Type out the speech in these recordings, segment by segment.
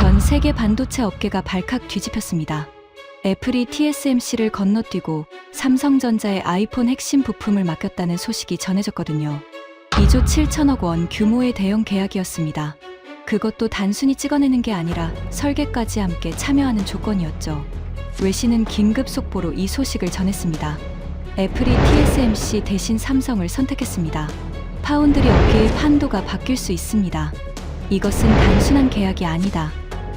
전 세계 반도체 업계가 발칵 뒤집혔습니다. 애플이 TSMC를 건너뛰고 삼성전자의 아이폰 핵심 부품을 맡겼다는 소식이 전해졌거든요. 2조 7천억 원 규모의 대형 계약이었습니다. 그것도 단순히 찍어내는 게 아니라 설계까지 함께 참여하는 조건이었죠. 외신은 긴급 속보로 이 소식을 전했습니다. 애플이 TSMC 대신 삼성을 선택했습니다. 파운드리 업계의 판도가 바뀔 수 있습니다. 이것은 단순한 계약이 아니다.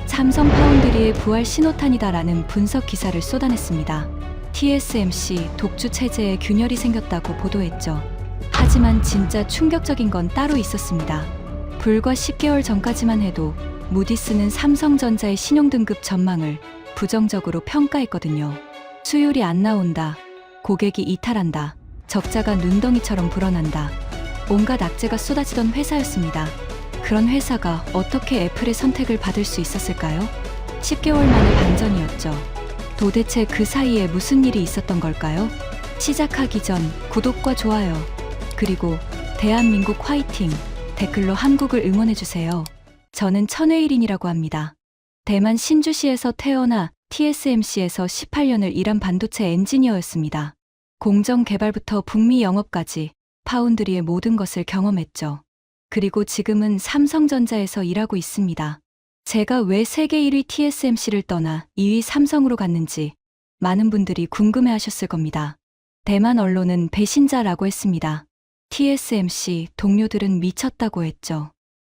삼성 파운드리의 부활 신호탄이다라는 분석 기사를 쏟아냈습니다. TSMC 독주 체제에 균열이 생겼다고 보도했죠. 하지만 진짜 충격적인 건 따로 있었습니다. 불과 10개월 전까지만 해도 무디스는 삼성전자의 신용등급 전망을 부정적으로 평가했거든요. 수율이 안 나온다. 고객이 이탈한다. 적자가 눈덩이처럼 불어난다. 온갖 악재가 쏟아지던 회사였습니다. 그런 회사가 어떻게 애플의 선택을 받을 수 있었을까요? 10개월 만의 반전이었죠. 도대체 그 사이에 무슨 일이 있었던 걸까요? 시작하기 전 구독과 좋아요, 그리고 대한민국 화이팅! 댓글로 한국을 응원해주세요. 저는 천회일인이라고 합니다. 대만 신주시에서 태어나 TSMC에서 18년을 일한 반도체 엔지니어였습니다. 공정 개발부터 북미 영업까지 파운드리의 모든 것을 경험했죠. 그리고 지금은 삼성전자에서 일하고 있습니다. 제가 왜 세계 1위 TSMC를 떠나 2위 삼성으로 갔는지 많은 분들이 궁금해하셨을 겁니다. 대만 언론은 배신자라고 했습니다. TSMC 동료들은 미쳤다고 했죠.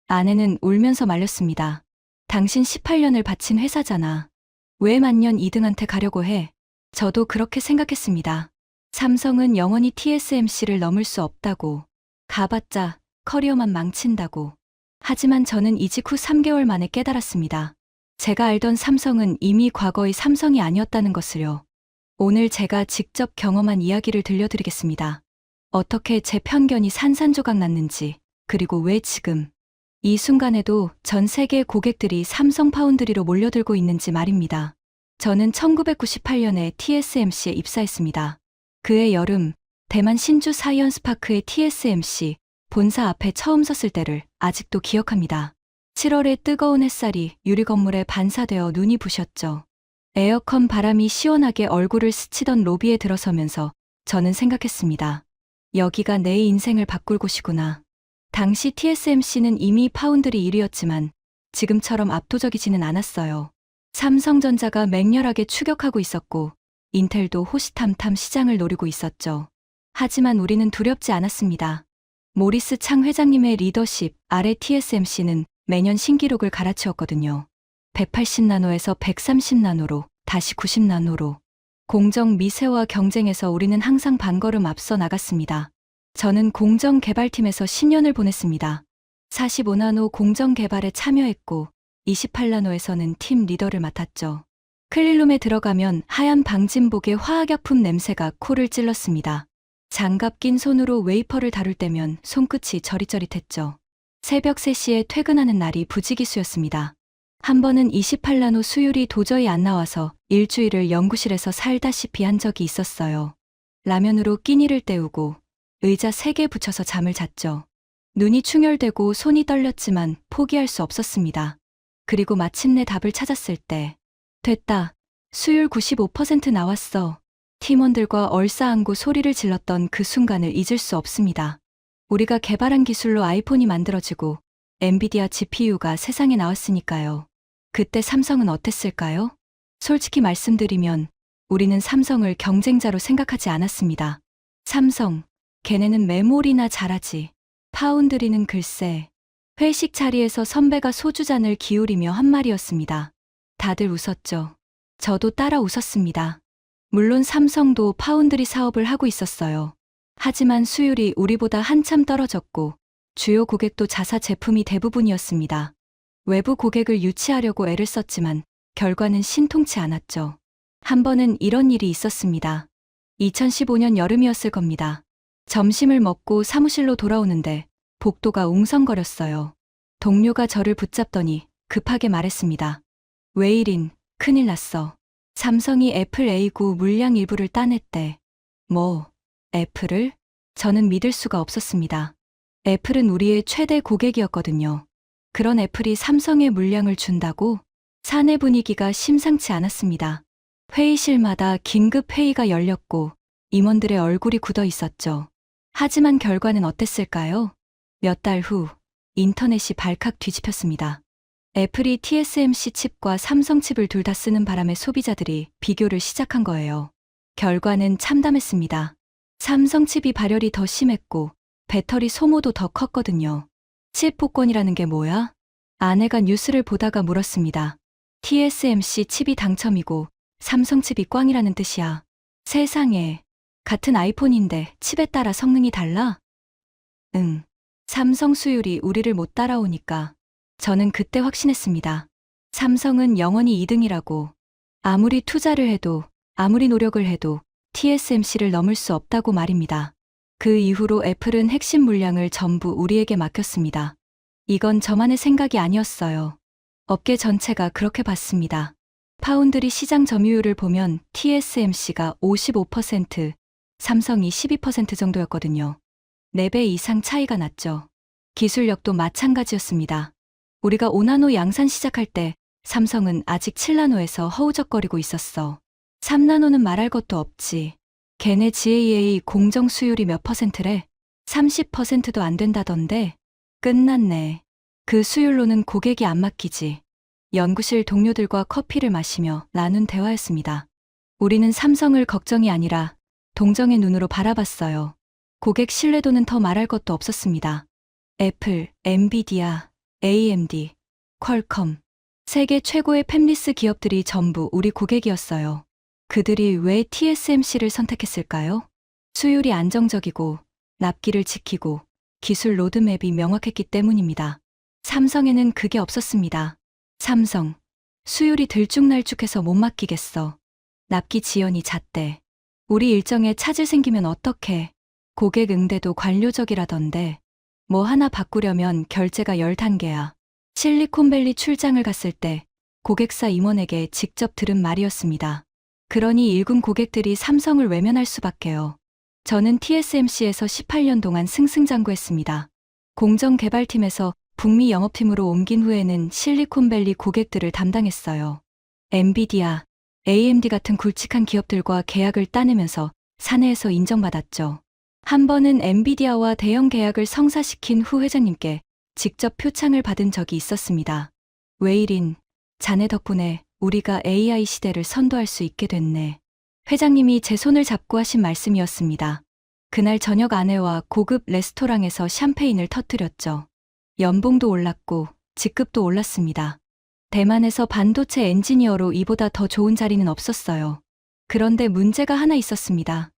아내는 울면서 말렸습니다. 당신 18년을 바친 회사잖아. 왜 만년 2등한테 가려고 해? 저도 그렇게 생각했습니다. 삼성은 영원히 TSMC를 넘을 수 없다고. 가봤자 커리어만 망친다고. 하지만 저는 이직 후 3개월 만에 깨달았습니다. 제가 알던 삼성은 이미 과거의 삼성이 아니었다는 것을요. 오늘 제가 직접 경험한 이야기를 들려드리겠습니다. 어떻게 제 편견이 산산조각 났는지, 그리고 왜 지금 이 순간에도 전 세계 고객들이 삼성 파운드리로 몰려들고 있는지 말입니다. 저는 1998년에 TSMC에 입사했습니다. 그해 여름, 대만 신주 사이언스파크의 TSMC 본사 앞에 처음 섰을 때를 아직도 기억합니다. 7월의 뜨거운 햇살이 유리 건물에 반사되어 눈이 부셨죠. 에어컨 바람이 시원하게 얼굴을 스치던 로비에 들어서면서 저는 생각했습니다. 여기가 내 인생을 바꿀 곳이구나. 당시 TSMC는 이미 파운드리 1위였지만 지금처럼 압도적이지는 않았어요. 삼성전자가 맹렬하게 추격하고 있었고 인텔도 호시탐탐 시장을 노리고 있었죠. 하지만 우리는 두렵지 않았습니다. 모리스 창 회장님의 리더십 아래 TSMC는 매년 신기록을 갈아치웠거든요. 180나노에서 130나노로 다시 90나노로. 공정 미세와 경쟁에서 우리는 항상 반걸음 앞서 나갔습니다. 저는 공정 개발팀에서 10년을 보냈습니다. 45나노 공정 개발에 참여했고 28나노에서는 팀 리더를 맡았죠. 클린룸에 들어가면 하얀 방진복의 화학약품 냄새가 코를 찔렀습니다. 장갑 낀 손으로 웨이퍼를 다룰 때면 손끝이 저릿저릿했죠. 새벽 3시에 퇴근하는 날이 부지기수였습니다. 한 번은 28나노 수율이 도저히 안 나와서 일주일을 연구실에서 살다시피 한 적이 있었어요. 라면으로 끼니를 때우고 의자 3개 붙여서 잠을 잤죠. 눈이 충혈되고 손이 떨렸지만 포기할 수 없었습니다. 그리고 마침내 답을 찾았을 때 됐다. 수율 95% 나왔어. 팀원들과 얼싸안고 소리를 질렀던 그 순간을 잊을 수 없습니다. 우리가 개발한 기술로 아이폰이 만들어지고 엔비디아 GPU가 세상에 나왔으니까요. 그때 삼성은 어땠을까요? 솔직히 말씀드리면 우리는 삼성을 경쟁자로 생각하지 않았습니다. 삼성, 걔네는 메모리나 잘하지. 파운드리는 글쎄. 회식 자리에서 선배가 소주잔을 기울이며 한 말이었습니다. 다들 웃었죠. 저도 따라 웃었습니다. 물론 삼성도 파운드리 사업을 하고 있었어요. 하지만 수율이 우리보다 한참 떨어졌고 주요 고객도 자사 제품이 대부분이었습니다. 외부 고객을 유치하려고 애를 썼지만 결과는 신통치 않았죠. 한 번은 이런 일이 있었습니다. 2015년 여름이었을 겁니다. 점심을 먹고 사무실로 돌아오는데 복도가 웅성거렸어요. 동료가 저를 붙잡더니 급하게 말했습니다. 왜 이린, 큰일 났어. 삼성이 애플 A9 물량 일부를 따냈대. 뭐, 애플을? 저는 믿을 수가 없었습니다. 애플은 우리의 최대 고객이었거든요. 그런 애플이 삼성에 물량을 준다고? 사내 분위기가 심상치 않았습니다. 회의실마다 긴급 회의가 열렸고 임원들의 얼굴이 굳어 있었죠. 하지만 결과는 어땠을까요? 몇 달 후 인터넷이 발칵 뒤집혔습니다. 애플이 TSMC 칩과 삼성 칩을 둘 다 쓰는 바람에 소비자들이 비교를 시작한 거예요. 결과는 참담했습니다. 삼성 칩이 발열이 더 심했고 배터리 소모도 더 컸거든요. 칩 복권이라는 게 뭐야? 아내가 뉴스를 보다가 물었습니다. TSMC 칩이 당첨이고 삼성 칩이 꽝이라는 뜻이야. 세상에, 같은 아이폰인데 칩에 따라 성능이 달라? 응. 삼성 수율이 우리를 못 따라오니까. 저는 그때 확신했습니다. 삼성은 영원히 2등이라고. 아무리 투자를 해도, 아무리 노력을 해도 TSMC를 넘을 수 없다고 말입니다. 그 이후로 애플은 핵심 물량을 전부 우리에게 맡겼습니다. 이건 저만의 생각이 아니었어요. 업계 전체가 그렇게 봤습니다. 파운드리 시장 점유율을 보면 TSMC가 55%, 삼성이 12% 정도였거든요. 4배 이상 차이가 났죠. 기술력도 마찬가지였습니다. 우리가 5나노 양산 시작할 때 삼성은 아직 7나노에서 허우적거리고 있었어. 3나노는 말할 것도 없지. 걔네 GAA 공정 수율이 몇 퍼센트래? 30%도 안 된다던데? 끝났네. 그 수율로는 고객이 안 맡기지. 연구실 동료들과 커피를 마시며 나눈 대화였습니다. 우리는 삼성을 걱정이 아니라 동정의 눈으로 바라봤어요. 고객 신뢰도는 더 말할 것도 없었습니다. 애플, 엔비디아, AMD, 퀄컴, 세계 최고의 팹리스 기업들이 전부 우리 고객이었어요. 그들이 왜 TSMC를 선택했을까요? 수율이 안정적이고 납기를 지키고 기술 로드맵이 명확했기 때문입니다. 삼성에는 그게 없었습니다. 삼성, 수율이 들쭉날쭉해서 못 맡기겠어. 납기 지연이 잦대. 우리 일정에 차질 생기면 어떡해. 고객 응대도 관료적이라던데. 뭐 하나 바꾸려면 결제가 10단계야. 실리콘밸리 출장을 갔을 때 고객사 임원에게 직접 들은 말이었습니다. 그러니 일군 고객들이 삼성을 외면할 수밖에요. 저는 TSMC에서 18년 동안 승승장구했습니다. 공정개발팀에서 북미 영업팀으로 옮긴 후에는 실리콘밸리 고객들을 담당했어요. 엔비디아, AMD 같은 굵직한 기업들과 계약을 따내면서 사내에서 인정받았죠. 한 번은 엔비디아와 대형 계약을 성사시킨 후 회장님께 직접 표창을 받은 적이 있었습니다. 웨이린, 자네 덕분에 우리가 AI 시대를 선도할 수 있게 됐네. 회장님이 제 손을 잡고 하신 말씀이었습니다. 그날 저녁 아내와 고급 레스토랑에서 샴페인을 터뜨렸죠. 연봉도 올랐고 직급도 올랐습니다. 대만에서 반도체 엔지니어로 이보다 더 좋은 자리는 없었어요. 그런데 문제가 하나 있었습니다.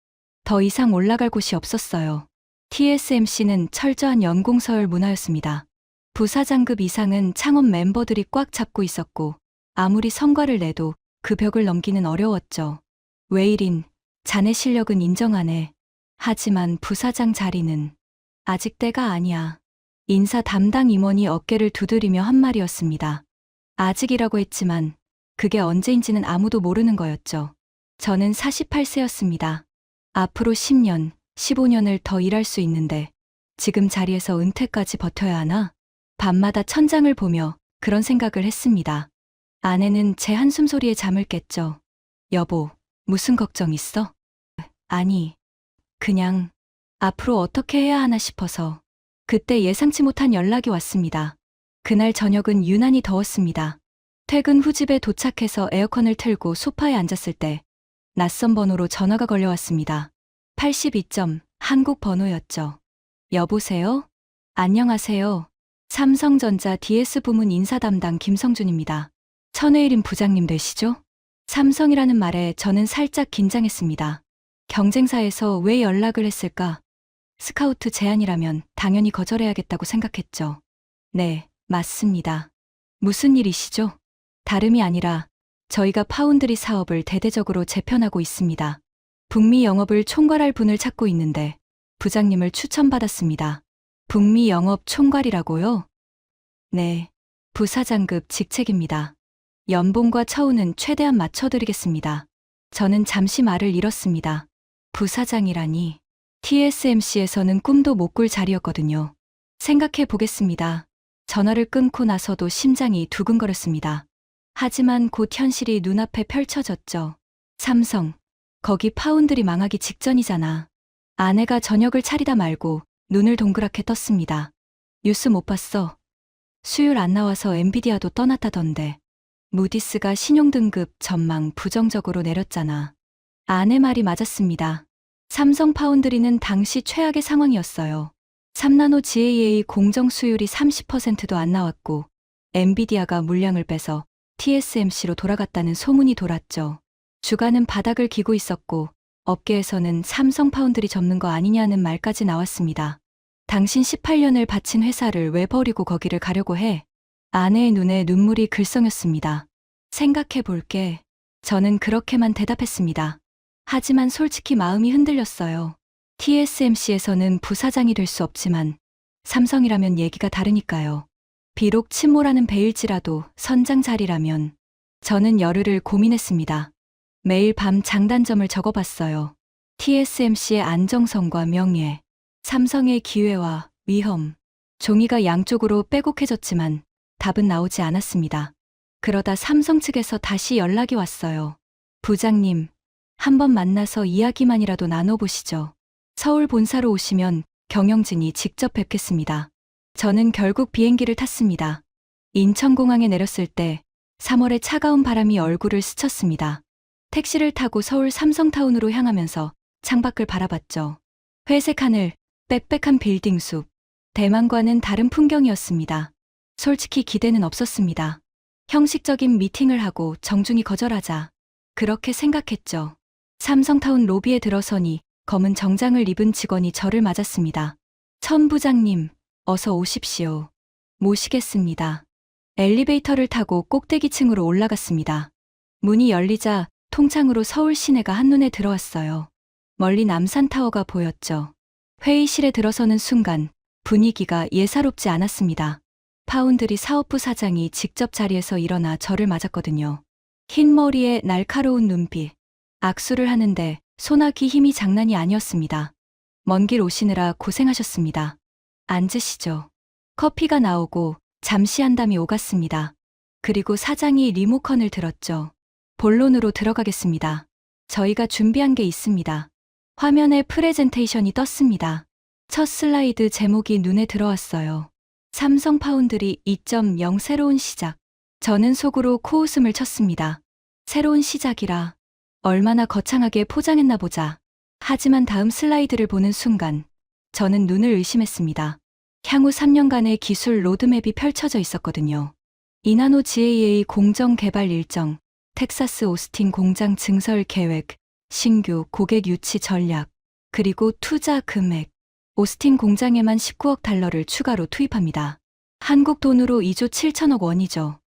더 이상 올라갈 곳이 없었어요. TSMC는 철저한 연공서열 문화였습니다. 부사장급 이상은 창업 멤버들이 꽉 잡고 있었고 아무리 성과를 내도 그 벽을 넘기는 어려웠죠. 웨이린, 자네 실력은 인정하네. 하지만 부사장 자리는 아직 때가 아니야. 인사 담당 임원이 어깨를 두드리며 한 말이었습니다. 아직이라고 했지만 그게 언제인지는 아무도 모르는 거였죠. 저는 48세였습니다. 앞으로 10년, 15년을 더 일할 수 있는데 지금 자리에서 은퇴까지 버텨야 하나? 밤마다 천장을 보며 그런 생각을 했습니다. 아내는 제 한숨 소리에 잠을 깼죠. 여보, 무슨 걱정 있어? 아니, 그냥 앞으로 어떻게 해야 하나 싶어서. 그때 예상치 못한 연락이 왔습니다. 그날 저녁은 유난히 더웠습니다. 퇴근 후 집에 도착해서 에어컨을 틀고 소파에 앉았을 때 낯선 번호로 전화가 걸려왔습니다. 82점, 한국 번호였죠. 여보세요? 안녕하세요. 삼성전자 DS 부문 인사 담당 김성준입니다. 천혜일인 부장님 되시죠? 삼성이라는 말에 저는 살짝 긴장했습니다. 경쟁사에서 왜 연락을 했을까? 스카우트 제안이라면 당연히 거절해야겠다고 생각했죠. 네, 맞습니다. 무슨 일이시죠? 다름이 아니라 저희가 파운드리 사업을 대대적으로 재편하고 있습니다. 북미 영업을 총괄할 분을 찾고 있는데 부장님을 추천받았습니다. 북미 영업 총괄이라고요? 네, 부사장급 직책입니다. 연봉과 처우는 최대한 맞춰드리겠습니다. 저는 잠시 말을 잃었습니다. 부사장이라니. TSMC에서는 꿈도 못 꿀 자리였거든요. 생각해 보겠습니다. 전화를 끊고 나서도 심장이 두근거렸습니다. 하지만 곧 현실이 눈앞에 펼쳐졌죠. 삼성, 거기 파운드리 망하기 직전이잖아. 아내가 저녁을 차리다 말고 눈을 동그랗게 떴습니다. 뉴스 못 봤어? 수율 안 나와서 엔비디아도 떠났다던데. 무디스가 신용등급 전망 부정적으로 내렸잖아. 아내 말이 맞았습니다. 삼성 파운드리는 당시 최악의 상황이었어요. 3나노 GAA 공정 수율이 30%도 안 나왔고 엔비디아가 물량을 빼서 TSMC로 돌아갔다는 소문이 돌았죠. 주가는 바닥을 기고 있었고 업계에서는 삼성 파운드리 접는 거 아니냐는 말까지 나왔습니다. 당신 18년을 바친 회사를 왜 버리고 거기를 가려고 해? 아내의 눈에 눈물이 글썽였습니다. 생각해 볼게. 저는 그렇게만 대답했습니다. 하지만 솔직히 마음이 흔들렸어요. TSMC에서는 부사장이 될 수 없지만 삼성이라면 얘기가 다르니까요. 비록 침몰하는 배일지라도 선장 자리라면. 저는 열흘을 고민했습니다. 매일 밤 장단점을 적어봤어요. TSMC의 안정성과 명예, 삼성의 기회와 위험. 종이가 양쪽으로 빼곡해졌지만 답은 나오지 않았습니다. 그러다 삼성 측에서 다시 연락이 왔어요. 부장님, 한번 만나서 이야기만이라도 나눠보시죠. 서울 본사로 오시면 경영진이 직접 뵙겠습니다. 저는 결국 비행기를 탔습니다. 인천공항에 내렸을 때 3월의 차가운 바람이 얼굴을 스쳤습니다. 택시를 타고 서울 삼성타운으로 향하면서 창밖을 바라봤죠. 회색 하늘, 빽빽한 빌딩 숲. 대만과는 다른 풍경이었습니다. 솔직히 기대는 없었습니다. 형식적인 미팅을 하고 정중히 거절하자. 그렇게 생각했죠. 삼성타운 로비에 들어서니 검은 정장을 입은 직원이 저를 맞았습니다. 천 부장님, 어서 오십시오. 모시겠습니다. 엘리베이터를 타고 꼭대기층으로 올라갔습니다. 문이 열리자 통창으로 서울 시내가 한눈에 들어왔어요. 멀리 남산타워가 보였죠. 회의실에 들어서는 순간 분위기가 예사롭지 않았습니다. 파운드리 사업부 사장이 직접 자리에서 일어나 저를 맞았거든요. 흰 머리에 날카로운 눈빛. 악수를 하는데 소나기 힘이 장난이 아니었습니다. 먼 길 오시느라 고생하셨습니다. 앉으시죠. 커피가 나오고 잠시 한담이 오갔습니다. 그리고 사장이 리모컨을 들었죠. 본론으로 들어가겠습니다. 저희가 준비한 게 있습니다. 화면에 프레젠테이션이 떴습니다. 첫 슬라이드 제목이 눈에 들어왔어요. 삼성 파운드리 2.0 새로운 시작. 저는 속으로 코웃음을 쳤습니다. 새로운 시작이라 얼마나 거창하게 포장했나 보자. 하지만 다음 슬라이드를 보는 순간 저는 눈을 의심했습니다. 향후 3년간의 기술 로드맵이 펼쳐져 있었거든요. 2나노 GAA 공정 개발 일정, 텍사스 오스틴 공장 증설 계획, 신규 고객 유치 전략, 그리고 투자 금액. 오스틴 공장에만 19억 달러를 추가로 투입합니다. 한국 돈으로 2조 7천억 원이죠.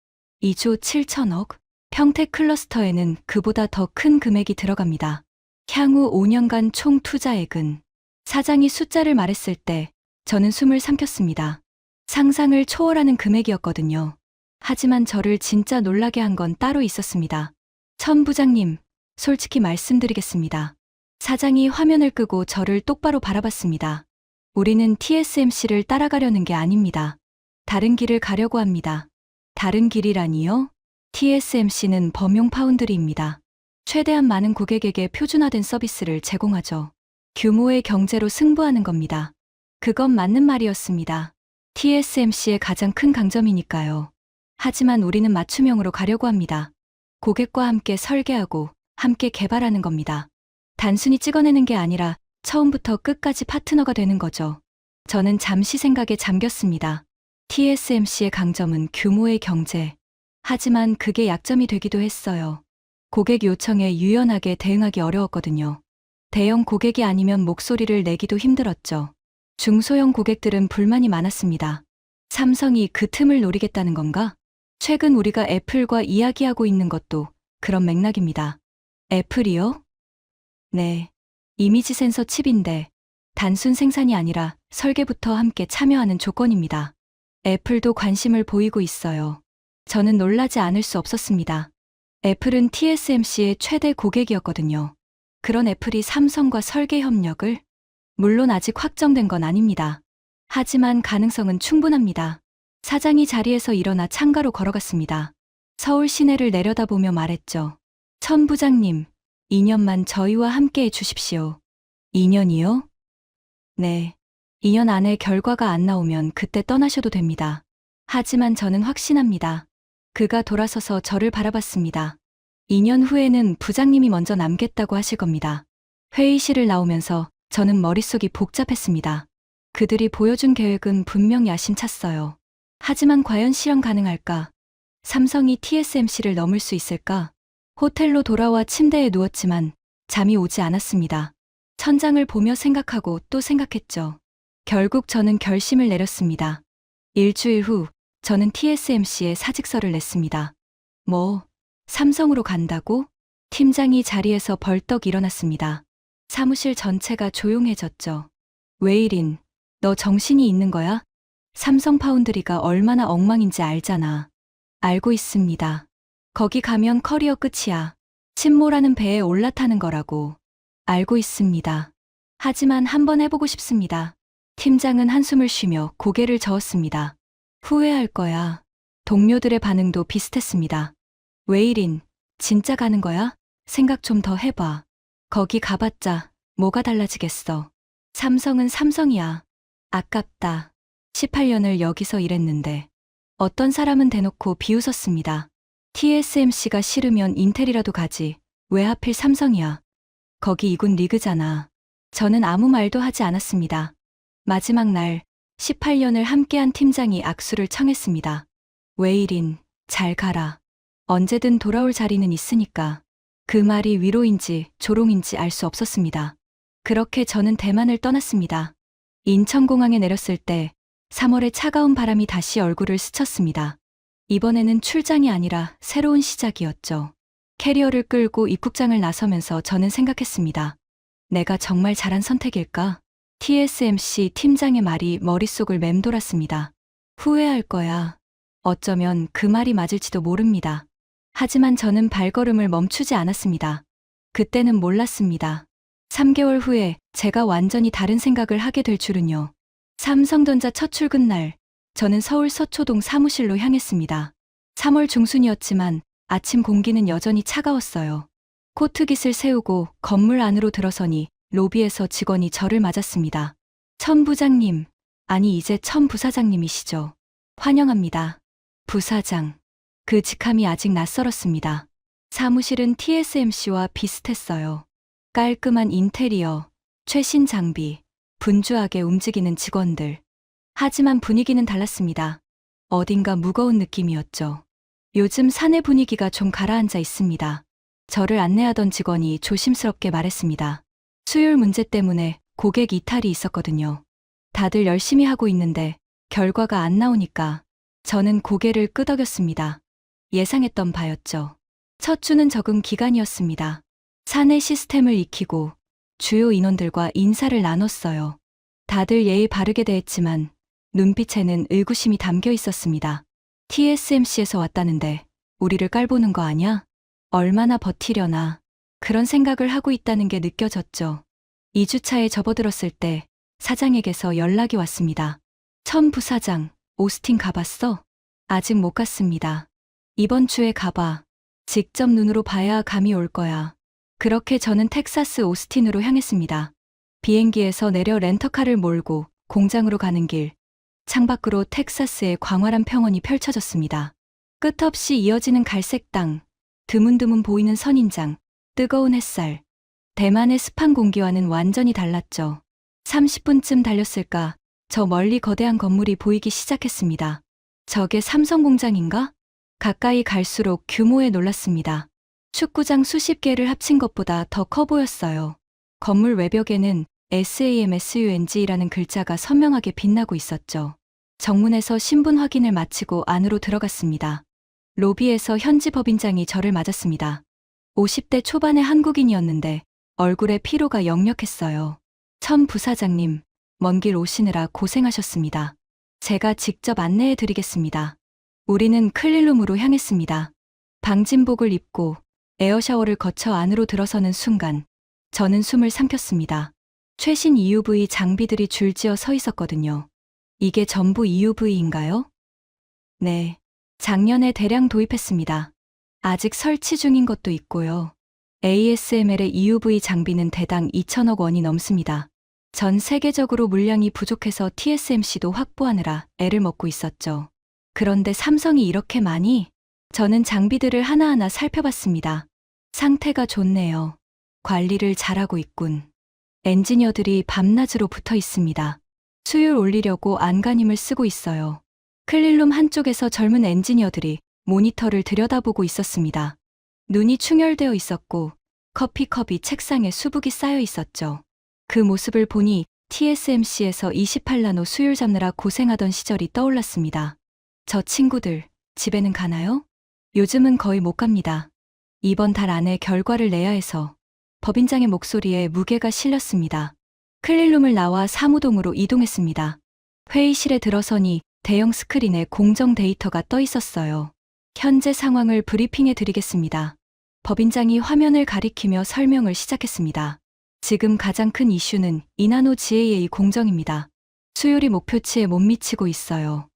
2조 7천억? 평택 클러스터에는 그보다 더 큰 금액이 들어갑니다. 향후 5년간 총 투자액은. 사장이 숫자를 말했을 때 저는 숨을 삼켰습니다. 상상을 초월하는 금액이었거든요. 하지만 저를 진짜 놀라게 한 건 따로 있었습니다. 천 부장님, 솔직히 말씀드리겠습니다. 사장이 화면을 끄고 저를 똑바로 바라봤습니다. 우리는 TSMC를 따라가려는 게 아닙니다. 다른 길을 가려고 합니다. 다른 길이라니요? TSMC는 범용 파운드리입니다. 최대한 많은 고객에게 표준화된 서비스를 제공하죠. 규모의 경제로 승부하는 겁니다. 그건 맞는 말이었습니다. TSMC의 가장 큰 강점이니까요. 하지만 우리는 맞춤형으로 가려고 합니다. 고객과 함께 설계하고 함께 개발하는 겁니다. 단순히 찍어내는 게 아니라 처음부터 끝까지 파트너가 되는 거죠. 저는 잠시 생각에 잠겼습니다. TSMC의 강점은 규모의 경제. 하지만 그게 약점이 되기도 했어요. 고객 요청에 유연하게 대응하기 어려웠거든요. 대형 고객이 아니면 목소리를 내기도 힘들었죠. 중소형 고객들은 불만이 많았습니다. 삼성이 그 틈을 노리겠다는 건가? 최근 우리가 애플과 이야기하고 있는 것도 그런 맥락입니다. 애플이요? 네. 이미지 센서 칩인데 단순 생산이 아니라 설계부터 함께 참여하는 조건입니다. 애플도 관심을 보이고 있어요. 저는 놀라지 않을 수 없었습니다. 애플은 TSMC의 최대 고객이었거든요. 그런 애플이 삼성과 설계 협력을? 물론 아직 확정된 건 아닙니다. 하지만 가능성은 충분합니다. 사장이 자리에서 일어나 창가로 걸어갔습니다. 서울 시내를 내려다보며 말했죠. 천 부장님, 2년만 저희와 함께 해 주십시오. 2년이요? 네. 2년 안에 결과가 안 나오면 그때 떠나셔도 됩니다. 하지만 저는 확신합니다. 그가 돌아서서 저를 바라봤습니다. 2년 후에는 부장님이 먼저 남겠다고 하실 겁니다. 회의실을 나오면서 저는 머릿속이 복잡했습니다. 그들이 보여준 계획은 분명 야심찼어요. 하지만 과연 실현 가능할까? 삼성이 TSMC를 넘을 수 있을까? 호텔로 돌아와 침대에 누웠지만 잠이 오지 않았습니다. 천장을 보며 생각하고 또 생각했죠. 결국 저는 결심을 내렸습니다. 일주일 후 저는 TSMC에 사직서를 냈습니다. 뭐, 삼성으로 간다고? 팀장이 자리에서 벌떡 일어났습니다. 사무실 전체가 조용해졌죠. 웨이린, 너 정신이 있는 거야? 삼성 파운드리가 얼마나 엉망인지 알잖아. 알고 있습니다. 거기 가면 커리어 끝이야. 침몰하는 배에 올라타는 거라고. 알고 있습니다. 하지만 한번 해보고 싶습니다. 팀장은 한숨을 쉬며 고개를 저었습니다. 후회할 거야. 동료들의 반응도 비슷했습니다. 웨이린, 진짜 가는 거야? 생각 좀 더 해봐. 거기 가봤자 뭐가 달라지겠어. 삼성은 삼성이야. 아깝다. 18년을 여기서 일했는데. 어떤 사람은 대놓고 비웃었습니다. TSMC가 싫으면 인텔이라도 가지. 왜 하필 삼성이야. 거기 이군 리그잖아. 저는 아무 말도 하지 않았습니다. 마지막 날 18년을 함께한 팀장이 악수를 청했습니다. 웨이린, 잘 가라. 언제든 돌아올 자리는 있으니까. 그 말이 위로인지 조롱인지 알 수 없었습니다. 그렇게 저는 대만을 떠났습니다. 인천공항에 내렸을 때 3월의 차가운 바람이 다시 얼굴을 스쳤습니다. 이번에는 출장이 아니라 새로운 시작이었죠. 캐리어를 끌고 입국장을 나서면서 저는 생각했습니다. 내가 정말 잘한 선택일까? TSMC 팀장의 말이 머릿속을 맴돌았습니다. 후회할 거야. 어쩌면 그 말이 맞을지도 모릅니다. 하지만 저는 발걸음을 멈추지 않았습니다. 그때는 몰랐습니다. 3개월 후에 제가 완전히 다른 생각을 하게 될 줄은요. 삼성전자 첫 출근 날, 저는 서울 서초동 사무실로 향했습니다. 3월 중순이었지만 아침 공기는 여전히 차가웠어요. 코트깃을 세우고 건물 안으로 들어서니 로비에서 직원이 저를 맞았습니다. 천 부장님, 아니 이제 천 부사장님이시죠. 환영합니다. 부사장. 그 직함이 아직 낯설었습니다. 사무실은 TSMC와 비슷했어요. 깔끔한 인테리어, 최신 장비, 분주하게 움직이는 직원들. 하지만 분위기는 달랐습니다. 어딘가 무거운 느낌이었죠. 요즘 사내 분위기가 좀 가라앉아 있습니다. 저를 안내하던 직원이 조심스럽게 말했습니다. 수율 문제 때문에 고객 이탈이 있었거든요. 다들 열심히 하고 있는데 결과가 안 나오니까 저는 고개를 끄덕였습니다. 예상했던 바였죠. 첫 주는 적응 기간이었습니다. 사내 시스템을 익히고 주요 인원들과 인사를 나눴어요. 다들 예의 바르게 대했지만 눈빛에는 의구심이 담겨 있었습니다. TSMC에서 왔다는데 우리를 깔보는 거 아냐? 얼마나 버티려나. 그런 생각을 하고 있다는 게 느껴졌죠. 2주차에 접어들었을 때 사장에게서 연락이 왔습니다. 천 부사장, 오스틴 가봤어? 아직 못 갔습니다. 이번 주에 가봐. 직접 눈으로 봐야 감이 올 거야. 그렇게 저는 텍사스 오스틴으로 향했습니다. 비행기에서 내려 렌터카를 몰고 공장으로 가는 길. 창밖으로 텍사스의 광활한 평원이 펼쳐졌습니다. 끝없이 이어지는 갈색 땅, 드문드문 보이는 선인장, 뜨거운 햇살. 대만의 습한 공기와는 완전히 달랐죠. 30분쯤 달렸을까, 저 멀리 거대한 건물이 보이기 시작했습니다. 저게 삼성 공장인가? 가까이 갈수록 규모에 놀랐습니다. 축구장 수십 개를 합친 것보다 더 커 보였어요. 건물 외벽에는 SAMSUNG라는 글자가 선명하게 빛나고 있었죠. 정문에서 신분 확인을 마치고 안으로 들어갔습니다. 로비에서 현지 법인장이 저를 맞았습니다. 50대 초반의 한국인이었는데 얼굴에 피로가 역력했어요. 천 부사장님, 먼 길 오시느라 고생하셨습니다. 제가 직접 안내해 드리겠습니다. 우리는 클린룸으로 향했습니다. 방진복을 입고 에어샤워를 거쳐 안으로 들어서는 순간 저는 숨을 삼켰습니다. 최신 EUV 장비들이 줄지어 서 있었거든요. 이게 전부 EUV인가요? 네. 작년에 대량 도입했습니다. 아직 설치 중인 것도 있고요. ASML의 EUV 장비는 대당 2천억 원이 넘습니다. 전 세계적으로 물량이 부족해서 TSMC도 확보하느라 애를 먹고 있었죠. 그런데 삼성이 이렇게 많이? 저는 장비들을 하나하나 살펴봤습니다. 상태가 좋네요. 관리를 잘하고 있군. 엔지니어들이 밤낮으로 붙어 있습니다. 수율 올리려고 안간힘을 쓰고 있어요. 클린룸 한쪽에서 젊은 엔지니어들이 모니터를 들여다보고 있었습니다. 눈이 충혈되어 있었고 커피컵이 책상에 수북이 쌓여 있었죠. 그 모습을 보니 TSMC에서 28나노 수율 잡느라 고생하던 시절이 떠올랐습니다. 저 친구들, 집에는 가나요? 요즘은 거의 못 갑니다. 이번 달 안에 결과를 내야 해서. 법인장의 목소리에 무게가 실렸습니다. 클린룸을 나와 사무동으로 이동했습니다. 회의실에 들어서니 대형 스크린에 공정 데이터가 떠 있었어요. 현재 상황을 브리핑해 드리겠습니다. 법인장이 화면을 가리키며 설명을 시작했습니다. 지금 가장 큰 이슈는 2나노 GAA 공정입니다. 수율이 목표치에 못 미치고 있어요.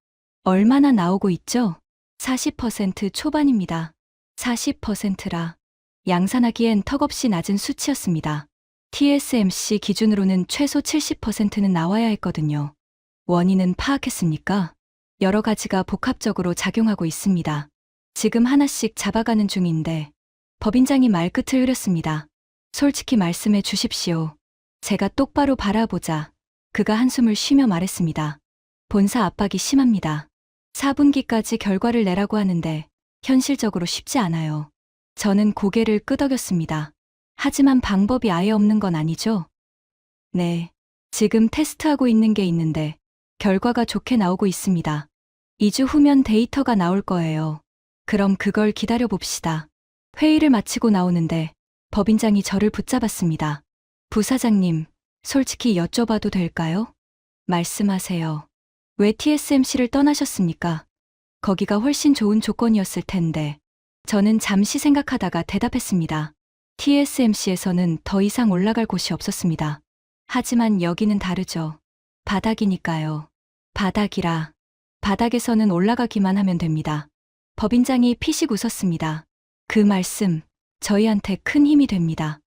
얼마나 나오고 있죠? 40% 초반입니다. 40%라. 양산하기엔 턱없이 낮은 수치였습니다. TSMC 기준으로는 최소 70%는 나와야 했거든요. 원인은 파악했습니까? 여러 가지가 복합적으로 작용하고 있습니다. 지금 하나씩 잡아가는 중인데 법인장이 말끝을 흐렸습니다. 솔직히 말씀해 주십시오. 제가 똑바로 바라보자. 그가 한숨을 쉬며 말했습니다. 본사 압박이 심합니다. 4분기까지 결과를 내라고 하는데 현실적으로 쉽지 않아요. 저는 고개를 끄덕였습니다. 하지만 방법이 아예 없는 건 아니죠? 네. 지금 테스트하고 있는 게 있는데 결과가 좋게 나오고 있습니다. 2주 후면 데이터가 나올 거예요. 그럼 그걸 기다려 봅시다. 회의를 마치고 나오는데 법인장이 저를 붙잡았습니다. 부사장님, 솔직히 여쭤봐도 될까요? 말씀하세요. 왜 TSMC를 떠나셨습니까? 거기가 훨씬 좋은 조건이었을 텐데. 저는 잠시 생각하다가 대답했습니다. TSMC에서는 더 이상 올라갈 곳이 없었습니다. 하지만 여기는 다르죠. 바닥이니까요. 바닥이라. 바닥에서는 올라가기만 하면 됩니다. 법인장이 피식 웃었습니다. 그 말씀, 저희한테 큰 힘이 됩니다.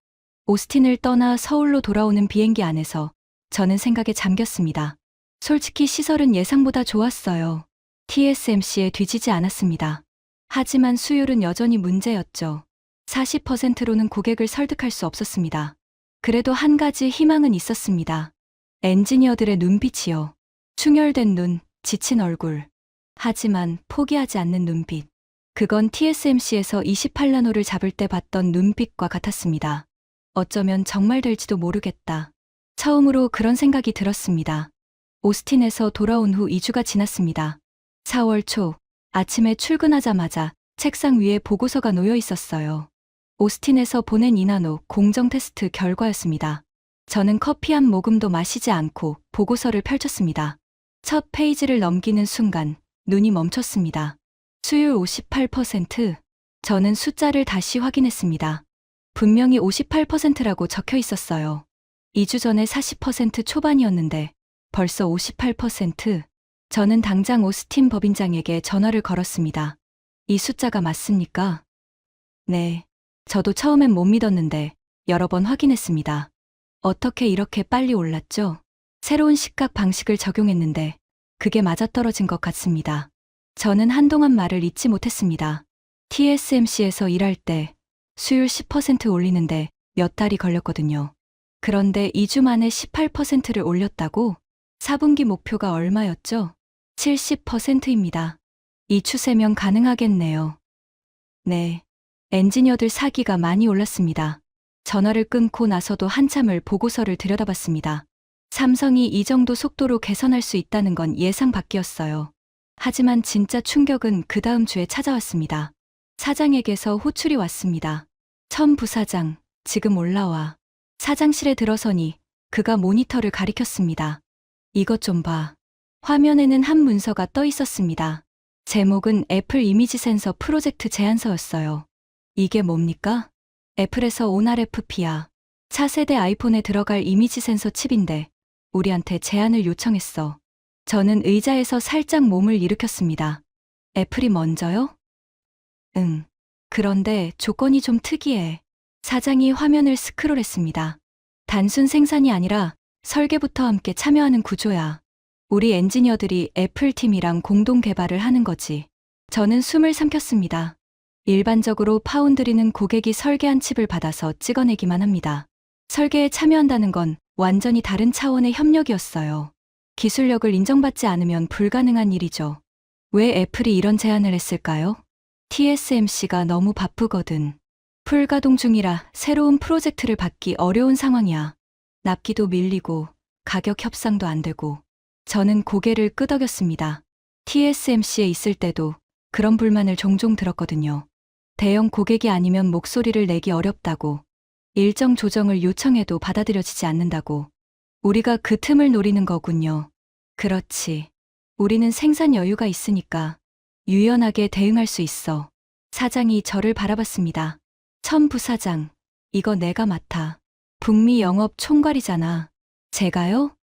오스틴을 떠나 서울로 돌아오는 비행기 안에서 저는 생각에 잠겼습니다. 솔직히 시설은 예상보다 좋았어요. TSMC에 뒤지지 않았습니다. 하지만 수율은 여전히 문제였죠. 40%로는 고객을 설득할 수 없었습니다. 그래도 한 가지 희망은 있었습니다. 엔지니어들의 눈빛이요. 충혈된 눈, 지친 얼굴. 하지만 포기하지 않는 눈빛. 그건 TSMC에서 28나노를 잡을 때 봤던 눈빛과 같았습니다. 어쩌면 정말 될지도 모르겠다. 처음으로 그런 생각이 들었습니다. 오스틴에서 돌아온 후 2주가 지났습니다. 4월 초, 아침에 출근하자마자 책상 위에 보고서가 놓여 있었어요. 오스틴에서 보낸 2나노 공정 테스트 결과였습니다. 저는 커피 한 모금도 마시지 않고 보고서를 펼쳤습니다. 첫 페이지를 넘기는 순간 눈이 멈췄습니다. 수율 58%. 저는 숫자를 다시 확인했습니다. 분명히 58%라고 적혀 있었어요. 2주 전에 40% 초반이었는데 벌써 58%. 저는 당장 오스틴 법인장에게 전화를 걸었습니다. 이 숫자가 맞습니까? 네. 저도 처음엔 못 믿었는데 여러 번 확인했습니다. 어떻게 이렇게 빨리 올랐죠? 새로운 시각 방식을 적용했는데 그게 맞아떨어진 것 같습니다. 저는 한동안 말을 잇지 못했습니다. TSMC에서 일할 때 수율 10% 올리는데 몇 달이 걸렸거든요. 그런데 2주 만에 18%를 올렸다고? 4분기 목표가 얼마였죠? 70%입니다. 이 추세면 가능하겠네요. 네. 엔지니어들 사기가 많이 올랐습니다. 전화를 끊고 나서도 한참을 보고서를 들여다봤습니다. 삼성이 이 정도 속도로 개선할 수 있다는 건 예상 밖이었어요. 하지만 진짜 충격은 그 다음 주에 찾아왔습니다. 사장에게서 호출이 왔습니다. 천 부사장, 지금 올라와. 사장실에 들어서니 그가 모니터를 가리켰습니다. 이것 좀 봐. 화면에는 한 문서가 떠 있었습니다. 제목은 애플 이미지 센서 프로젝트 제안서였어요. 이게 뭡니까? 애플에서 온 RFP야. 차세대 아이폰에 들어갈 이미지 센서 칩인데 우리한테 제안을 요청했어. 저는 의자에서 살짝 몸을 일으켰습니다. 애플이 먼저요? 응. 그런데 조건이 좀 특이해. 사장이 화면을 스크롤했습니다. 단순 생산이 아니라 설계부터 함께 참여하는 구조야. 우리 엔지니어들이 애플 팀이랑 공동 개발을 하는 거지. 저는 숨을 삼켰습니다. 일반적으로 파운드리는 고객이 설계한 칩을 받아서 찍어내기만 합니다. 설계에 참여한다는 건 완전히 다른 차원의 협력이었어요. 기술력을 인정받지 않으면 불가능한 일이죠. 왜 애플이 이런 제안을 했을까요? TSMC가 너무 바쁘거든. 풀가동 중이라 새로운 프로젝트를 받기 어려운 상황이야. 납기도 밀리고 가격 협상도 안 되고. 저는 고개를 끄덕였습니다. TSMC에 있을 때도 그런 불만을 종종 들었거든요. 대형 고객이 아니면 목소리를 내기 어렵다고. 일정 조정을 요청해도 받아들여지지 않는다고. 우리가 그 틈을 노리는 거군요. 그렇지. 우리는 생산 여유가 있으니까 유연하게 대응할 수 있어. 사장이 저를 바라봤습니다. 천 부사장, 이거 내가 맡아. 북미 영업 총괄이잖아. 제가요?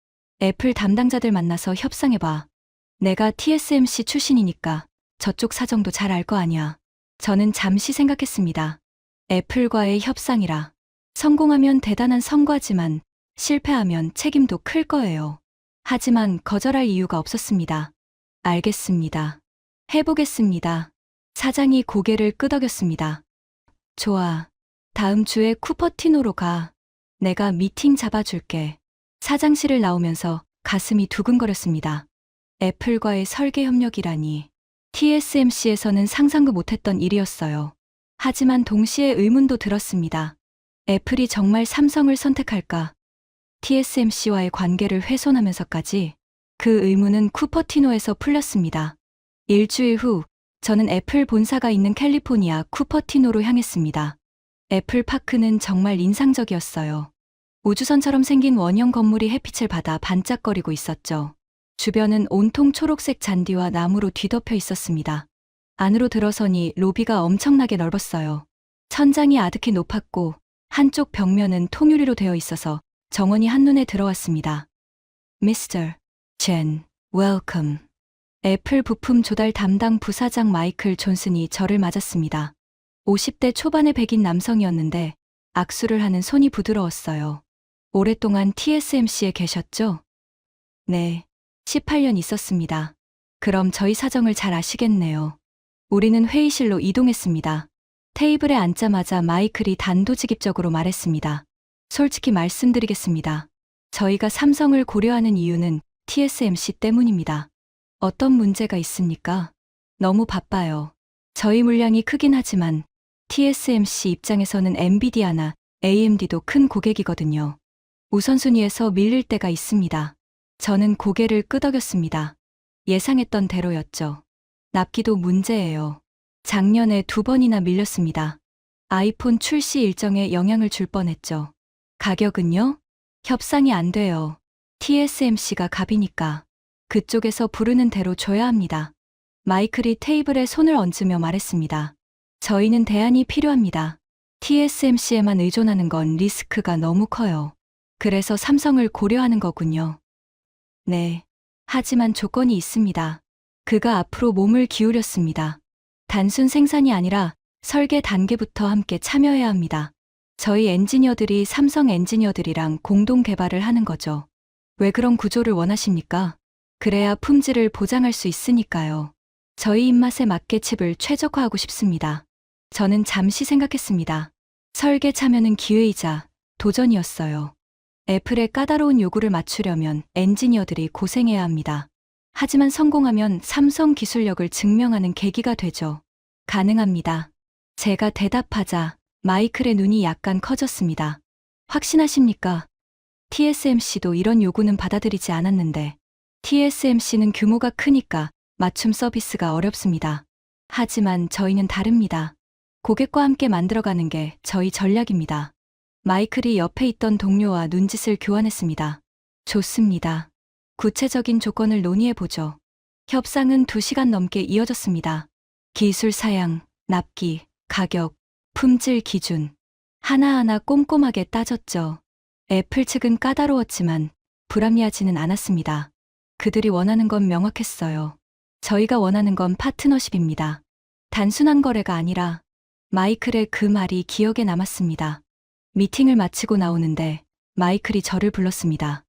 애플 담당자들 만나서 협상해봐. 내가 TSMC 출신이니까 저쪽 사정도 잘 알 거 아니야. 저는 잠시 생각했습니다. 애플과의 협상이라. 성공하면 대단한 성과지만 실패하면 책임도 클 거예요. 하지만 거절할 이유가 없었습니다. 알겠습니다. 해보겠습니다. 사장이 고개를 끄덕였습니다. 좋아. 다음 주에 쿠퍼티노로 가. 내가 미팅 잡아줄게. 사장실을 나오면서 가슴이 두근거렸습니다. 애플과의 설계 협력이라니. TSMC에서는 상상도 못했던 일이었어요. 하지만 동시에 의문도 들었습니다. 애플이 정말 삼성을 선택할까? TSMC와의 관계를 훼손하면서까지. 그 의문은 쿠퍼티노에서 풀렸습니다. 일주일 후, 저는 애플 본사가 있는 캘리포니아 쿠퍼티노로 향했습니다. 애플 파크는 정말 인상적이었어요. 우주선처럼 생긴 원형 건물이 햇빛을 받아 반짝거리고 있었죠. 주변은 온통 초록색 잔디와 나무로 뒤덮여 있었습니다. 안으로 들어서니 로비가 엄청나게 넓었어요. 천장이 아득히 높았고 한쪽 벽면은 통유리로 되어 있어서 정원이 한눈에 들어왔습니다. Mr. Chen, welcome. 애플 부품 조달 담당 부사장 마이클 존슨이 저를 맞았습니다. 50대 초반의 백인 남성이었는데 악수를 하는 손이 부드러웠어요. 오랫동안 TSMC에 계셨죠? 네, 18년 있었습니다. 그럼 저희 사정을 잘 아시겠네요. 우리는 회의실로 이동했습니다. 테이블에 앉자마자 마이클이 단도직입적으로 말했습니다. 솔직히 말씀드리겠습니다. 저희가 삼성을 고려하는 이유는 TSMC 때문입니다. 어떤 문제가 있습니까? 너무 바빠요. 저희 물량이 크긴 하지만 TSMC 입장에서는 엔비디아나 AMD도 큰 고객이거든요. 우선순위에서 밀릴 때가 있습니다. 저는 고개를 끄덕였습니다. 예상했던 대로였죠. 납기도 문제예요. 작년에 2번이나 밀렸습니다. 아이폰 출시 일정에 영향을 줄 뻔했죠. 가격은요? 협상이 안 돼요. TSMC가 갑이니까. 그쪽에서 부르는 대로 줘야 합니다. 마이클이 테이블에 손을 얹으며 말했습니다. 저희는 대안이 필요합니다. TSMC에만 의존하는 건 리스크가 너무 커요. 그래서 삼성을 고려하는 거군요. 네. 하지만 조건이 있습니다. 그가 앞으로 몸을 기울였습니다. 단순 생산이 아니라 설계 단계부터 함께 참여해야 합니다. 저희 엔지니어들이 삼성 엔지니어들이랑 공동 개발을 하는 거죠. 왜 그런 구조를 원하십니까? 그래야 품질을 보장할 수 있으니까요. 저희 입맛에 맞게 칩을 최적화하고 싶습니다. 저는 잠시 생각했습니다. 설계 참여는 기회이자 도전이었어요. 애플의 까다로운 요구를 맞추려면 엔지니어들이 고생해야 합니다. 하지만 성공하면 삼성 기술력을 증명하는 계기가 되죠. 가능합니다. 제가 대답하자 마이클의 눈이 약간 커졌습니다. 확신하십니까? TSMC도 이런 요구는 받아들이지 않았는데 TSMC는 규모가 크니까 맞춤 서비스가 어렵습니다. 하지만 저희는 다릅니다. 고객과 함께 만들어가는 게 저희 전략입니다. 마이클이 옆에 있던 동료와 눈짓을 교환했습니다. 좋습니다. 구체적인 조건을 논의해보죠. 협상은 2시간 넘게 이어졌습니다. 기술 사양, 납기, 가격, 품질 기준. 하나하나 꼼꼼하게 따졌죠. 애플 측은 까다로웠지만 불합리하지는 않았습니다. 그들이 원하는 건 명확했어요. 저희가 원하는 건 파트너십입니다. 단순한 거래가 아니라 마이클의 그 말이 기억에 남았습니다. 미팅을 마치고 나오는데 마이클이 저를 불렀습니다.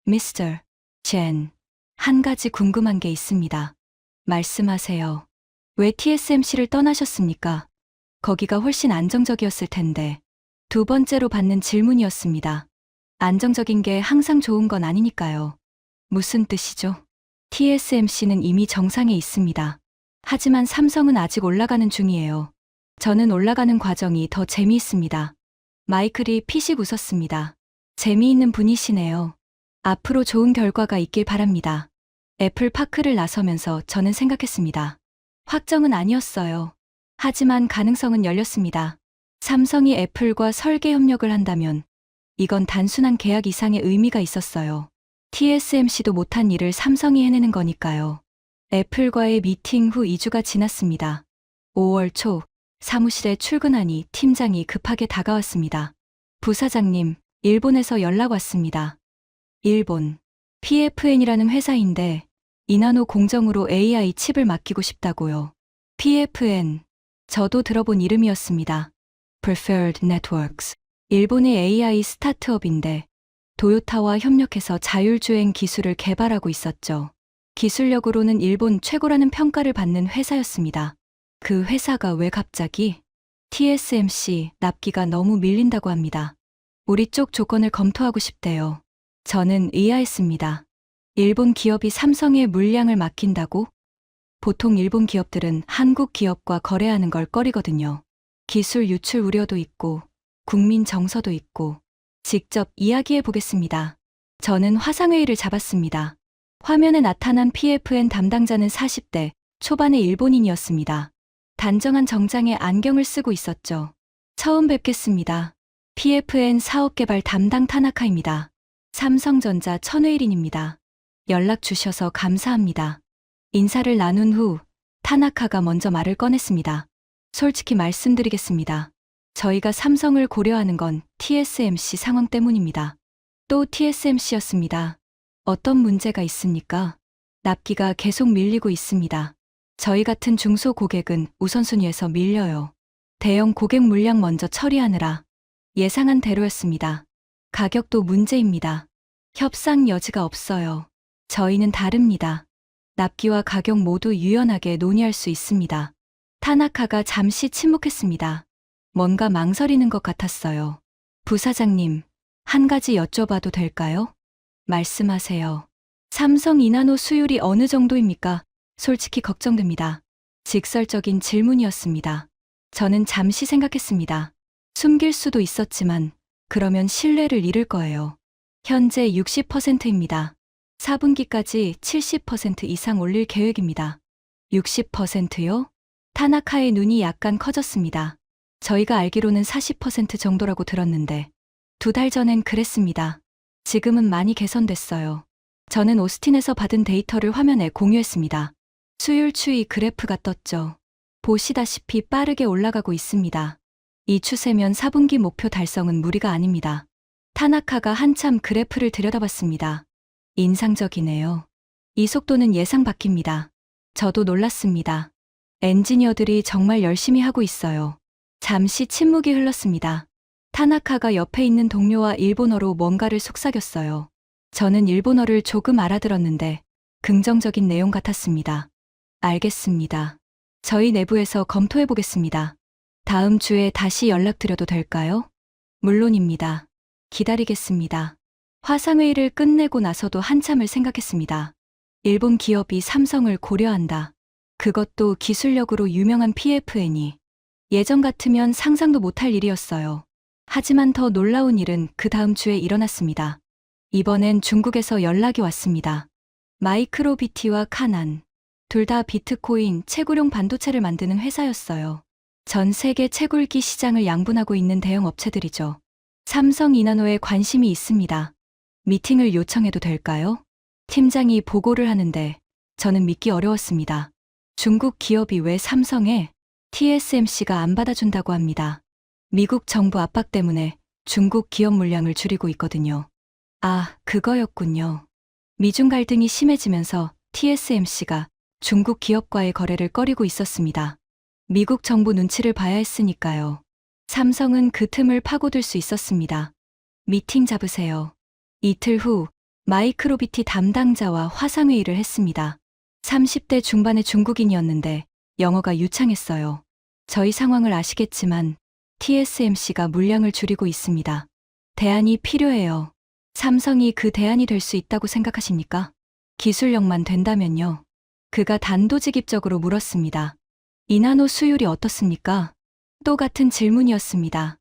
미스터 젠, 한 가지 궁금한 게 있습니다. 말씀하세요. 왜 TSMC를 떠나셨습니까? 거기가 훨씬 안정적이었을 텐데. 두 번째로 받는 질문이었습니다. 안정적인 게 항상 좋은 건 아니니까요. 무슨 뜻이죠? TSMC는 이미 정상에 있습니다. 하지만 삼성은 아직 올라가는 중이에요. 저는 올라가는 과정이 더 재미있습니다. 마이클이 피식 웃었습니다. 재미있는 분이시네요. 앞으로 좋은 결과가 있길 바랍니다. 애플파크를 나서면서 저는 생각했습니다. 확정은 아니었어요. 하지만 가능성은 열렸습니다. 삼성이 애플과 설계 협력을 한다면 이건 단순한 계약 이상의 의미가 있었어요. TSMC도 못한 일을 삼성이 해내는 거니까요. 애플과의 미팅 후 2주가 지났습니다. 5월 초 사무실에 출근하니 팀장이 급하게 다가왔습니다. 부사장님, 일본에서 연락 왔습니다. 일본 PFN이라는 회사인데 이나노 공정으로 AI 칩을 맡기고 싶다고요. PFN, 저도 들어본 이름이었습니다. Preferred Networks. 일본의 AI 스타트업인데 도요타와 협력해서 자율주행 기술을 개발하고 있었죠. 기술력으로는 일본 최고라는 평가를 받는 회사였습니다. 그 회사가 왜 갑자기 TSMC 납기가 너무 밀린다고 합니다. 우리 쪽 조건을 검토하고 싶대요. 저는 의아했습니다. 일본 기업이 삼성에 물량을 맡긴다고? 보통 일본 기업들은 한국 기업과 거래하는 걸 꺼리거든요. 기술 유출 우려도 있고 국민 정서도 있고. 직접 이야기해 보겠습니다. 저는 화상회의를 잡았습니다. 화면에 나타난 PFN 담당자는 40대 초반의 일본인이었습니다. 단정한 정장에 안경을 쓰고 있었죠. 처음 뵙겠습니다. PFN 사업개발 담당 타나카입니다. 삼성전자 천회일인입니다. 연락 주셔서 감사합니다. 인사를 나눈 후 타나카가 먼저 말을 꺼냈습니다. 솔직히 말씀드리겠습니다. 저희가 삼성을 고려하는 건 TSMC 상황 때문입니다. 또 TSMC였습니다. 어떤 문제가 있습니까? 납기가 계속 밀리고 있습니다. 저희 같은 중소 고객은 우선순위에서 밀려요. 대형 고객 물량 먼저 처리하느라 예상한 대로였습니다. 가격도 문제입니다. 협상 여지가 없어요. 저희는 다릅니다. 납기와 가격 모두 유연하게 논의할 수 있습니다. 타나카가 잠시 침묵했습니다. 뭔가 망설이는 것 같았어요. 부사장님, 한 가지 여쭤봐도 될까요? 말씀하세요. 삼성 이나노 수율이 어느 정도입니까? 솔직히 걱정됩니다. 직설적인 질문이었습니다. 저는 잠시 생각했습니다. 숨길 수도 있었지만 그러면 신뢰를 잃을 거예요. 현재 60%입니다. 4분기까지 70% 이상 올릴 계획입니다. 60%요? 타나카의 눈이 약간 커졌습니다. 저희가 알기로는 40% 정도라고 들었는데 2달 전엔 그랬습니다. 지금은 많이 개선됐어요. 저는 오스틴에서 받은 데이터를 화면에 공유했습니다. 수율 추이 그래프가 떴죠. 보시다시피 빠르게 올라가고 있습니다. 이 추세면 4분기 목표 달성은 무리가 아닙니다. 타나카가 한참 그래프를 들여다봤습니다. 인상적이네요. 이 속도는 예상 밖입니다. 저도 놀랐습니다. 엔지니어들이 정말 열심히 하고 있어요. 잠시 침묵이 흘렀습니다. 타나카가 옆에 있는 동료와 일본어로 뭔가를 속삭였어요. 저는 일본어를 조금 알아들었는데 긍정적인 내용 같았습니다. 알겠습니다. 저희 내부에서 검토해 보겠습니다. 다음 주에 다시 연락드려도 될까요? 물론입니다. 기다리겠습니다. 화상회의를 끝내고 나서도 한참을 생각했습니다. 일본 기업이 삼성을 고려한다. 그것도 기술력으로 유명한 PFN이. 예전 같으면 상상도 못할 일이었어요. 하지만 더 놀라운 일은 그 다음 주에 일어났습니다. 이번엔 중국에서 연락이 왔습니다. 마이크로비티와 카난. 둘 다 비트코인 채굴용 반도체를 만드는 회사였어요. 전 세계 채굴기 시장을 양분하고 있는 대형 업체들이죠. 삼성 이나노에 관심이 있습니다. 미팅을 요청해도 될까요? 팀장이 보고를 하는데 저는 믿기 어려웠습니다. 중국 기업이 왜 삼성에 TSMC가 안 받아준다고 합니다. 미국 정부 압박 때문에 중국 기업 물량을 줄이고 있거든요. 아, 그거였군요. 미중 갈등이 심해지면서 TSMC가 중국 기업과의 거래를 꺼리고 있었습니다. 미국 정부 눈치를 봐야 했으니까요. 삼성은 그 틈을 파고들 수 있었습니다. 미팅 잡으세요. 이틀 후 마이크로비티 담당자와 화상회의를 했습니다. 30대 중반의 중국인이었는데 영어가 유창했어요. 저희 상황을 아시겠지만 TSMC가 물량을 줄이고 있습니다. 대안이 필요해요. 삼성이 그 대안이 될 수 있다고 생각하십니까? 기술력만 된다면요. 그가 단도직입적으로 물었습니다. 이나노 수율이 어떻습니까? 또 같은 질문이었습니다.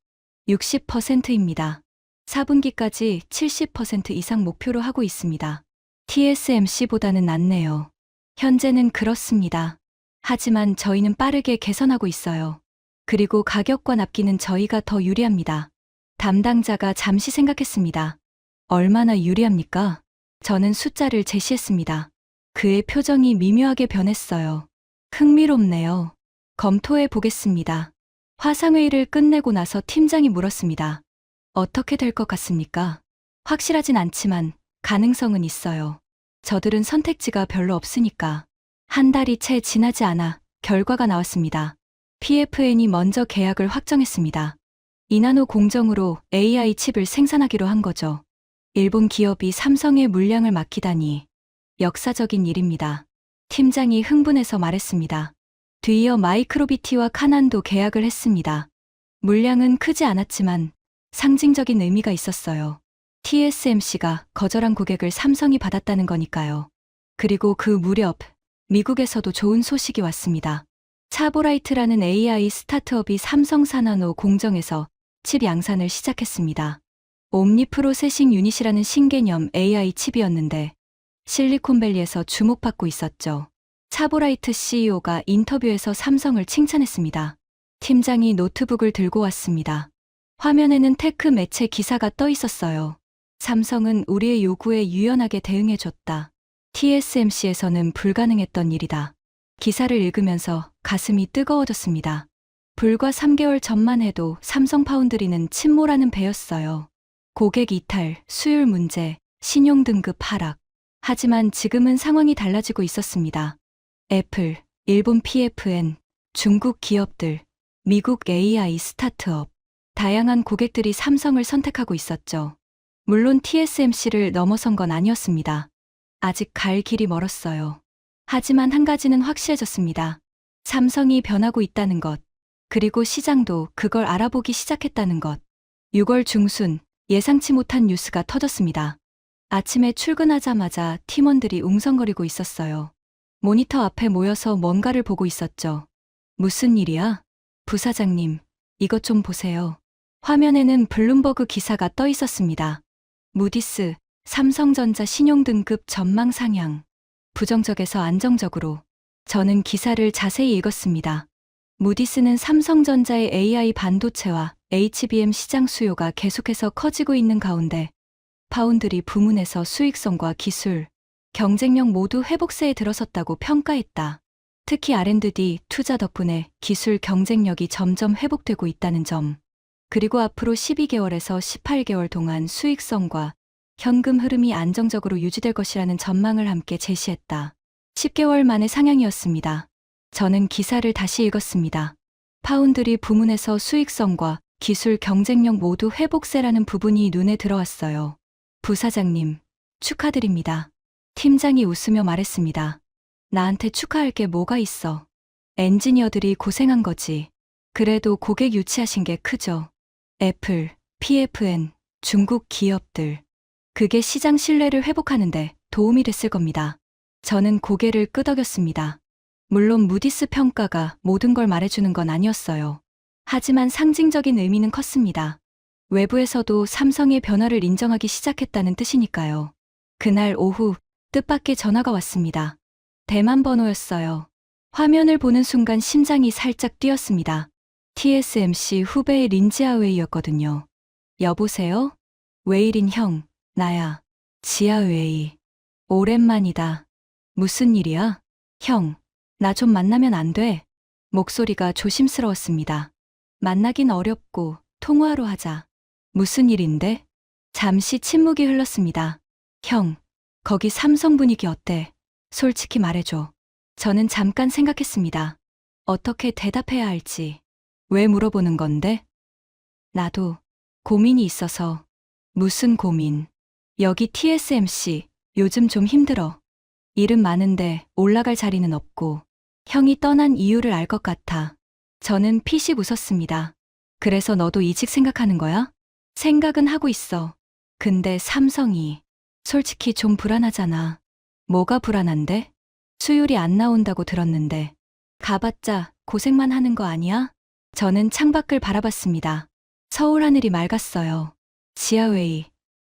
60%입니다. 4분기까지 70% 이상 목표로 하고 있습니다. TSMC보다는 낫네요. 현재는 그렇습니다. 하지만 저희는 빠르게 개선하고 있어요. 그리고 가격과 납기는 저희가 더 유리합니다. 담당자가 잠시 생각했습니다. 얼마나 유리합니까? 저는 숫자를 제시했습니다. 그의 표정이 미묘하게 변했어요. 흥미롭네요. 검토해 보겠습니다. 화상회의를 끝내고 나서 팀장이 물었습니다. 어떻게 될 것 같습니까? 확실하진 않지만 가능성은 있어요. 저들은 선택지가 별로 없으니까. 한 달이 채 지나지 않아 결과가 나왔습니다. PFN이 먼저 계약을 확정했습니다. 이나노 공정으로 AI 칩을 생산하기로 한 거죠. 일본 기업이 삼성의 물량을 맡기다니 역사적인 일입니다. 팀장이 흥분해서 말했습니다. 뒤이어 마이크로비티와 카난도 계약을 했습니다. 물량은 크지 않았지만 상징적인 의미가 있었어요. TSMC가 거절한 고객을 삼성이 받았다는 거니까요. 그리고 그 무렵 미국에서도 좋은 소식이 왔습니다. 차보라이트라는 AI 스타트업이 삼성 산하노 공정에서 칩 양산을 시작했습니다. 옴니프로세싱 유닛이라는 신개념 AI 칩이었는데 실리콘밸리에서 주목받고 있었죠. 차보라이트 CEO가 인터뷰에서 삼성을 칭찬했습니다. 팀장이 노트북을 들고 왔습니다. 화면에는 테크 매체 기사가 떠 있었어요. 삼성은 우리의 요구에 유연하게 대응해줬다. TSMC에서는 불가능했던 일이다. 기사를 읽으면서 가슴이 뜨거워졌습니다. 불과 3개월 전만 해도 삼성 파운드리는 침몰하는 배였어요. 고객 이탈, 수율 문제, 신용 등급 하락. 하지만 지금은 상황이 달라지고 있었습니다. 애플, 일본 PFN, 중국 기업들, 미국 AI 스타트업. 다양한 고객들이 삼성을 선택하고 있었죠. 물론 TSMC를 넘어선 건 아니었습니다. 아직 갈 길이 멀었어요. 하지만 한 가지는 확실해졌습니다. 삼성이 변하고 있다는 것, 그리고 시장도 그걸 알아보기 시작했다는 것. 6월 중순, 예상치 못한 뉴스가 터졌습니다. 아침에 출근하자마자 팀원들이 웅성거리고 있었어요. 모니터 앞에 모여서 뭔가를 보고 있었죠. 무슨 일이야? 부사장님, 이것 좀 보세요. 화면에는 블룸버그 기사가 떠 있었습니다. 무디스, 삼성전자 신용등급 전망 상향. 부정적에서 안정적으로. 저는 기사를 자세히 읽었습니다. 무디스는 삼성전자의 AI 반도체와 HBM 시장 수요가 계속해서 커지고 있는 가운데 파운드리 부문에서 수익성과 기술, 경쟁력 모두 회복세에 들어섰다고 평가했다. 특히 R&D 투자 덕분에 기술 경쟁력이 점점 회복되고 있다는 점. 그리고 앞으로 12개월에서 18개월 동안 수익성과 현금 흐름이 안정적으로 유지될 것이라는 전망을 함께 제시했다. 10개월 만의 상향이었습니다. 저는 기사를 다시 읽었습니다. 파운드리 부문에서 수익성과 기술 경쟁력 모두 회복세라는 부분이 눈에 들어왔어요. 부사장님, 축하드립니다. 팀장이 웃으며 말했습니다. 나한테 축하할 게 뭐가 있어. 엔지니어들이 고생한 거지. 그래도 고객 유치하신 게 크죠. 애플, PFN, 중국 기업들. 그게 시장 신뢰를 회복하는데 도움이 됐을 겁니다. 저는 고개를 끄덕였습니다. 물론 무디스 평가가 모든 걸 말해주는 건 아니었어요. 하지만 상징적인 의미는 컸습니다. 외부에서도 삼성의 변화를 인정하기 시작했다는 뜻이니까요. 그날 오후 뜻밖의 전화가 왔습니다. 대만 번호였어요. 화면을 보는 순간 심장이 살짝 뛰었습니다. TSMC 후배의 린지아웨이였거든요. 여보세요? 웨이린 형, 나야. 지아웨이. 오랜만이다. 무슨 일이야? 형, 나 좀 만나면 안 돼? 목소리가 조심스러웠습니다. 만나긴 어렵고 통화로 하자. 무슨 일인데? 잠시 침묵이 흘렀습니다. 형, 거기 삼성 분위기 어때? 솔직히 말해줘. 저는 잠깐 생각했습니다. 어떻게 대답해야 할지. 왜 물어보는 건데? 나도 고민이 있어서. 무슨 고민? 여기 TSMC 요즘 좀 힘들어. 일은 많은데 올라갈 자리는 없고 형이 떠난 이유를 알 것 같아. 저는 피식 웃었습니다. 그래서 너도 이직 생각하는 거야? 생각은 하고 있어. 근데 삼성이 솔직히 좀 불안하잖아. 뭐가 불안한데? 수율이 안 나온다고 들었는데. 가봤자 고생만 하는 거 아니야? 저는 창밖을 바라봤습니다. 서울 하늘이 맑았어요. 지하웨이,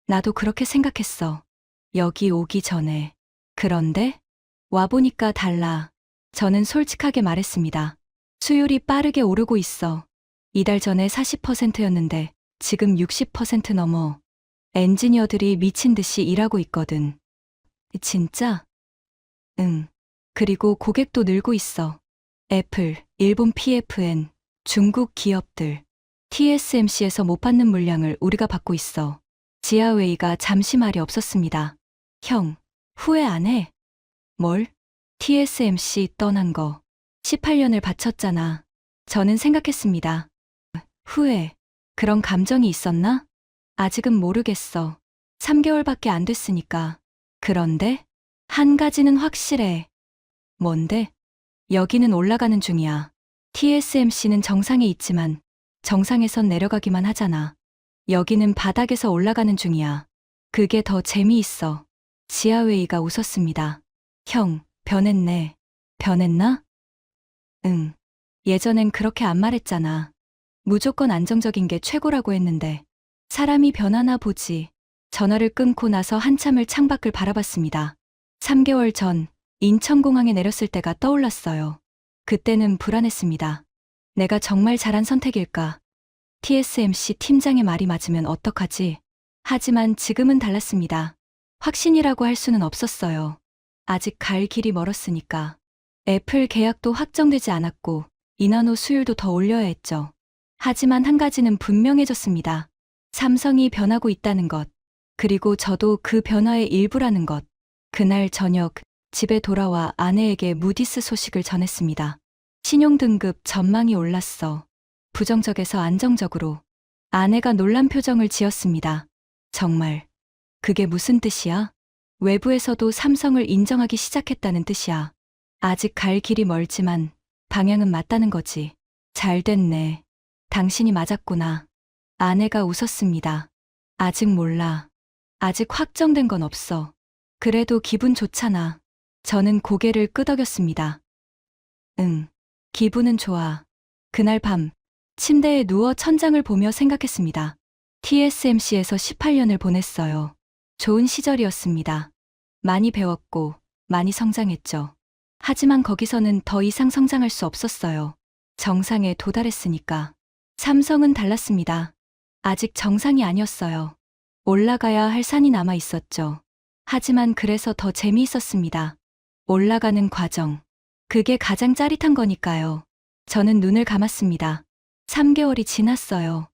나도 그렇게 생각했어. 여기 오기 전에. 그런데 와보니까 달라. 저는 솔직하게 말했습니다. 수율이 빠르게 오르고 있어. 이달 전에 40%였는데 지금 60% 넘어. 엔지니어들이 미친 듯이 일하고 있거든. 진짜? 응. 그리고 고객도 늘고 있어. 애플, 일본 PFN, 중국 기업들. TSMC에서 못 받는 물량을 우리가 받고 있어. 지하웨이가 잠시 말이 없었습니다. 형, 후회 안 해? 뭘? TSMC 떠난 거. 18년을 바쳤잖아. 저는 생각했습니다. 후회. 그런 감정이 있었나? 아직은 모르겠어. 3개월밖에 안 됐으니까. 그런데 한 가지는 확실해. 뭔데? 여기는 올라가는 중이야. TSMC는 정상에 있지만 정상에선 내려가기만 하잖아. 여기는 바닥에서 올라가는 중이야. 그게 더 재미있어. 지하웨이가 웃었습니다. 형, 변했네. 변했나? 응. 예전엔 그렇게 안 말했잖아. 무조건 안정적인 게 최고라고 했는데. 사람이 변하나 보지. 전화를 끊고 나서 한참을 창밖을 바라봤습니다. 3개월 전 인천공항에 내렸을 때가 떠올랐어요. 그때는 불안했습니다. 내가 정말 잘한 선택일까? TSMC 팀장의 말이 맞으면 어떡하지? 하지만 지금은 달랐습니다. 확신이라고 할 수는 없었어요. 아직 갈 길이 멀었으니까. 애플 계약도 확정되지 않았고 인원호 수율도 더 올려야 했죠. 하지만 한 가지는 분명해졌습니다. 삼성이 변하고 있다는 것. 그리고 저도 그 변화의 일부라는 것. 그날 저녁 집에 돌아와 아내에게 무디스 소식을 전했습니다. 신용등급 전망이 올랐어. 부정적에서 안정적으로. 아내가 놀란 표정을 지었습니다. 정말. 그게 무슨 뜻이야? 외부에서도 삼성을 인정하기 시작했다는 뜻이야. 아직 갈 길이 멀지만 방향은 맞다는 거지. 잘 됐네. 당신이 맞았구나. 아내가 웃었습니다. 아직 몰라. 아직 확정된 건 없어. 그래도 기분 좋잖아. 저는 고개를 끄덕였습니다. 응. 기분은 좋아. 그날 밤 침대에 누워 천장을 보며 생각했습니다. TSMC에서 18년을 보냈어요. 좋은 시절이었습니다. 많이 배웠고 많이 성장했죠. 하지만 거기서는 더 이상 성장할 수 없었어요. 정상에 도달했으니까. 삼성은 달랐습니다. 아직 정상이 아니었어요. 올라가야 할 산이 남아 있었죠. 하지만 그래서 더 재미있었습니다. 올라가는 과정. 그게 가장 짜릿한 거니까요. 저는 눈을 감았습니다. 3개월이 지났어요.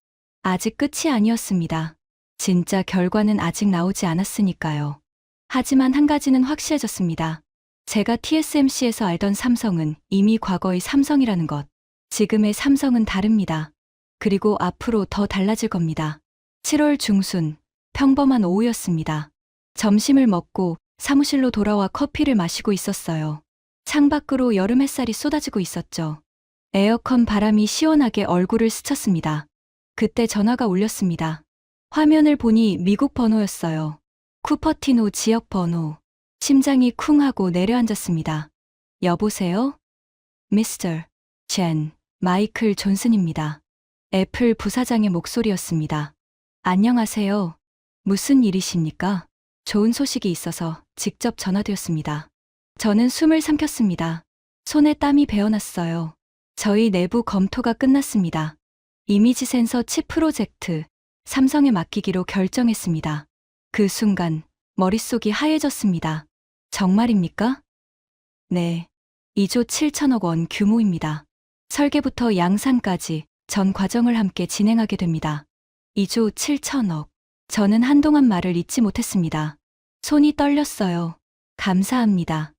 아직 끝이 아니었습니다. 진짜 결과는 아직 나오지 않았으니까요. 하지만 한 가지는 확실해졌습니다. 제가 TSMC에서 알던 삼성은 이미 과거의 삼성이라는 것. 지금의 삼성은 다릅니다. 그리고 앞으로 더 달라질 겁니다. 7월 중순, 평범한 오후였습니다. 점심을 먹고 사무실로 돌아와 커피를 마시고 있었어요. 창밖으로 여름 햇살이 쏟아지고 있었죠. 에어컨 바람이 시원하게 얼굴을 스쳤습니다. 그때 전화가 울렸습니다. 화면을 보니 미국 번호였어요. 쿠퍼티노 지역 번호. 심장이 쿵 하고 내려앉았습니다. 여보세요? 미스터 젠, 마이클 존슨입니다. 애플 부사장의 목소리였습니다. 안녕하세요. 무슨 일이십니까? 좋은 소식이 있어서 직접 전화드렸습니다. 저는 숨을 삼켰습니다. 손에 땀이 배어났어요. 저희 내부 검토가 끝났습니다. 이미지 센서 칩 프로젝트, 삼성에 맡기기로 결정했습니다. 그 순간 머릿속이 하얘졌습니다. 정말입니까? 네. 2조 7천억 원 규모입니다. 설계부터 양산까지 전 과정을 함께 진행하게 됩니다. 2조 7천억. 저는 한동안 말을 잇지 못했습니다. 손이 떨렸어요. 감사합니다.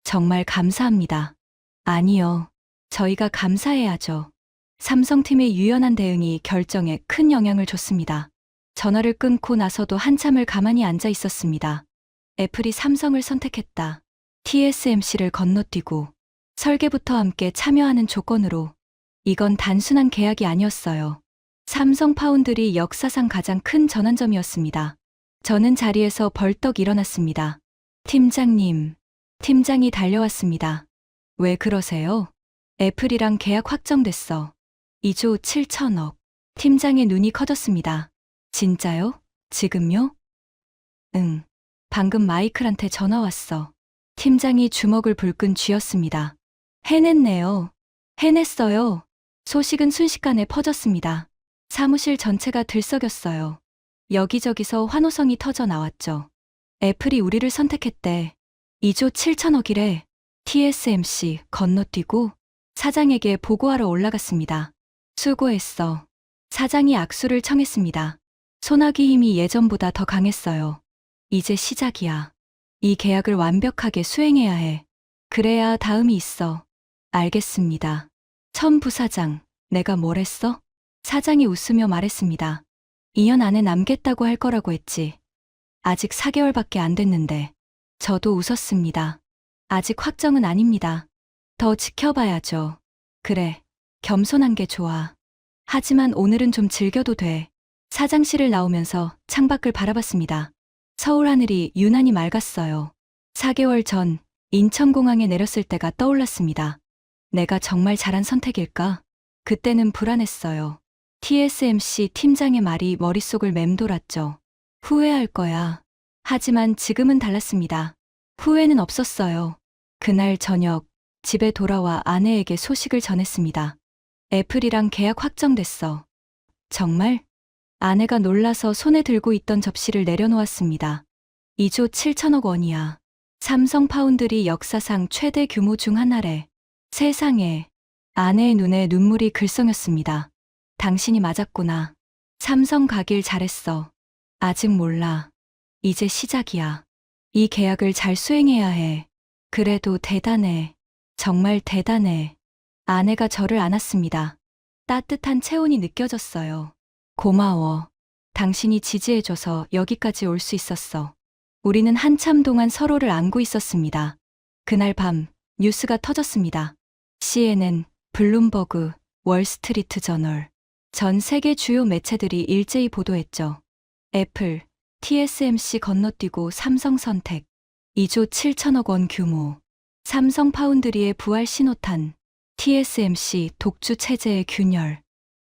정말 감사합니다. 아니요. 저희가 감사해야죠. 삼성팀의 유연한 대응이 결정에 큰 영향을 줬습니다. 전화를 끊고 나서도 한참을 가만히 앉아 있었습니다. 애플이 삼성을 선택했다. TSMC를 건너뛰고 설계부터 함께 참여하는 조건으로. 이건 단순한 계약이 아니었어요. 삼성 파운드리 역사상 가장 큰 전환점이었습니다. 저는 자리에서 벌떡 일어났습니다. 팀장님. 팀장이 달려왔습니다. 왜 그러세요? 애플이랑 계약 확정됐어. 2조 7천억. 팀장의 눈이 커졌습니다. 진짜요? 지금요? 응. 방금 마이클한테 전화 왔어. 팀장이 주먹을 불끈 쥐었습니다. 해냈네요. 해냈어요. 소식은 순식간에 퍼졌습니다. 사무실 전체가 들썩였어요. 여기저기서 환호성이 터져 나왔죠. 애플이 우리를 선택했대. 2조 7천억이래. TSMC 건너뛰고 사장에게 보고하러 올라갔습니다. 수고했어. 사장이 악수를 청했습니다. 소나기 힘이 예전보다 더 강했어요. 이제 시작이야. 이 계약을 완벽하게 수행해야 해. 그래야 다음이 있어. 알겠습니다. 천 부사장, 내가 뭘 했어? 사장이 웃으며 말했습니다. 2년 안에 남겠다고 할 거라고 했지. 아직 4개월밖에 안 됐는데. 저도 웃었습니다. 아직 확정은 아닙니다. 더 지켜봐야죠. 그래, 겸손한 게 좋아. 하지만 오늘은 좀 즐겨도 돼. 사장실을 나오면서 창밖을 바라봤습니다. 서울 하늘이 유난히 맑았어요. 4개월 전 인천공항에 내렸을 때가 떠올랐습니다. 내가 정말 잘한 선택일까? 그때는 불안했어요. TSMC 팀장의 말이 머릿속을 맴돌았죠. 후회할 거야. 하지만 지금은 달랐습니다. 후회는 없었어요. 그날 저녁 집에 돌아와 아내에게 소식을 전했습니다. 애플이랑 계약 확정됐어. 정말? 아내가 놀라서 손에 들고 있던 접시를 내려놓았습니다. 2조 7천억 원이야. 삼성 파운드리 역사상 최대 규모 중 하나래. 세상에. 아내의 눈에 눈물이 글썽였습니다. 당신이 맞았구나. 삼성 가길 잘했어. 아직 몰라. 이제 시작이야. 이 계약을 잘 수행해야 해. 그래도 대단해. 정말 대단해. 아내가 저를 안았습니다. 따뜻한 체온이 느껴졌어요. 고마워. 당신이 지지해줘서 여기까지 올 수 있었어. 우리는 한참 동안 서로를 안고 있었습니다. 그날 밤 뉴스가 터졌습니다. CNN, 블룸버그, 월스트리트 저널. 전 세계 주요 매체들이 일제히 보도했죠. 애플, TSMC 건너뛰고 삼성 선택. 2조 7천억 원 규모. 삼성 파운드리의 부활 신호탄. TSMC 독주 체제의 균열.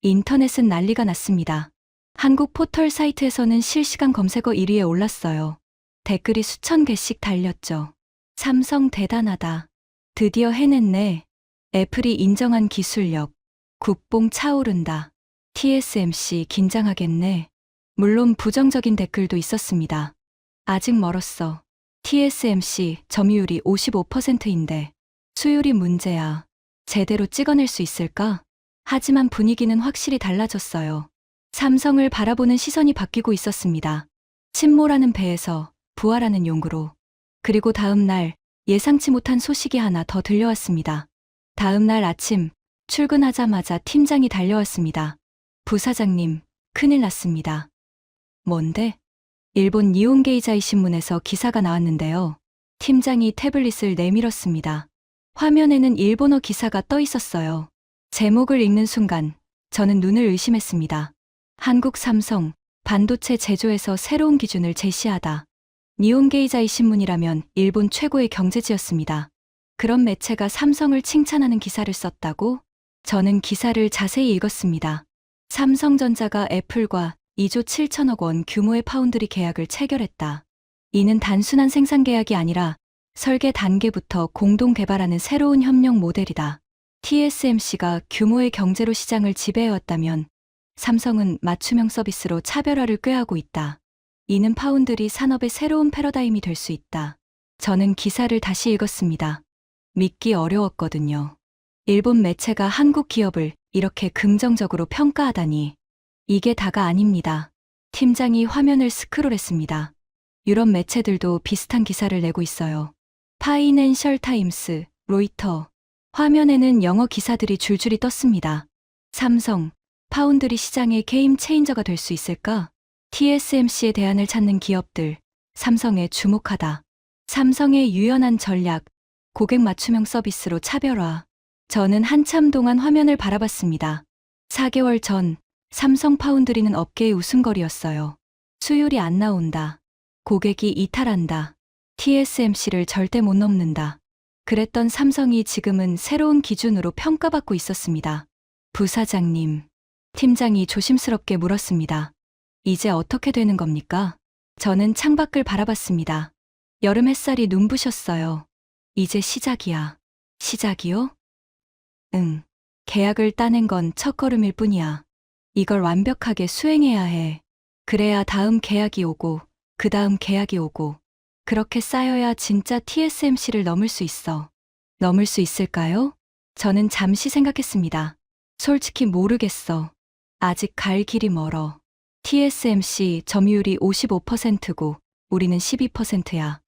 인터넷은 난리가 났습니다. 한국 포털 사이트에서는 실시간 검색어 1위에 올랐어요. 댓글이 수천 개씩 달렸죠. 삼성 대단하다. 드디어 해냈네. 애플이 인정한 기술력. 국뽕 차오른다. TSMC 긴장하겠네. 물론 부정적인 댓글도 있었습니다. 아직 멀었어. TSMC 점유율이 55%인데 수율이 문제야. 제대로 찍어낼 수 있을까? 하지만 분위기는 확실히 달라졌어요. 삼성을 바라보는 시선이 바뀌고 있었습니다. 침몰하는 배에서 부활하는 용구로. 그리고 다음 날 예상치 못한 소식이 하나 더 들려왔습니다. 다음 날 아침 출근하자마자 팀장이 달려왔습니다. 부사장님, 큰일 났습니다. 뭔데? 일본 니혼게이자이 신문에서 기사가 나왔는데요. 팀장이 태블릿을 내밀었습니다. 화면에는 일본어 기사가 떠 있었어요. 제목을 읽는 순간 저는 눈을 의심했습니다. 한국 삼성, 반도체 제조에서 새로운 기준을 제시하다. 니혼게이자이 신문이라면 일본 최고의 경제지였습니다. 그런 매체가 삼성을 칭찬하는 기사를 썼다고? 저는 기사를 자세히 읽었습니다. 삼성전자가 애플과 2조 7천억 원 규모의 파운드리 계약을 체결했다. 이는 단순한 생산 계약이 아니라 설계 단계부터 공동 개발하는 새로운 협력 모델이다. TSMC가 규모의 경제로 시장을 지배해왔다면 삼성은 맞춤형 서비스로 차별화를 꾀하고 있다. 이는 파운드리 산업의 새로운 패러다임이 될 수 있다. 저는 기사를 다시 읽었습니다. 믿기 어려웠거든요. 일본 매체가 한국 기업을 이렇게 긍정적으로 평가하다니. 이게 다가 아닙니다. 팀장이 화면을 스크롤했습니다. 유럽 매체들도 비슷한 기사를 내고 있어요. 파이낸셜 타임스, 로이터. 화면에는 영어 기사들이 줄줄이 떴습니다. 삼성, 파운드리 시장의 게임 체인저가 될 수 있을까? TSMC의 대안을 찾는 기업들, 삼성에 주목하다. 삼성의 유연한 전략, 고객 맞춤형 서비스로 차별화. 저는 한참 동안 화면을 바라봤습니다. 4개월 전, 삼성 파운드리는 업계의 웃음거리였어요. 수율이 안 나온다. 고객이 이탈한다. TSMC를 절대 못 넘는다. 그랬던 삼성이 지금은 새로운 기준으로 평가받고 있었습니다. 부사장님, 팀장이 조심스럽게 물었습니다. 이제 어떻게 되는 겁니까? 저는 창밖을 바라봤습니다. 여름 햇살이 눈부셨어요. 이제 시작이야. 시작이요? 응. 계약을 따낸 건 첫걸음일 뿐이야. 이걸 완벽하게 수행해야 해. 그래야 다음 계약이 오고, 그 다음 계약이 오고, 그렇게 쌓여야 진짜 TSMC를 넘을 수 있어. 넘을 수 있을까요? 저는 잠시 생각했습니다. 솔직히 모르겠어. 아직 갈 길이 멀어. TSMC 점유율이 55%고 우리는 12%야.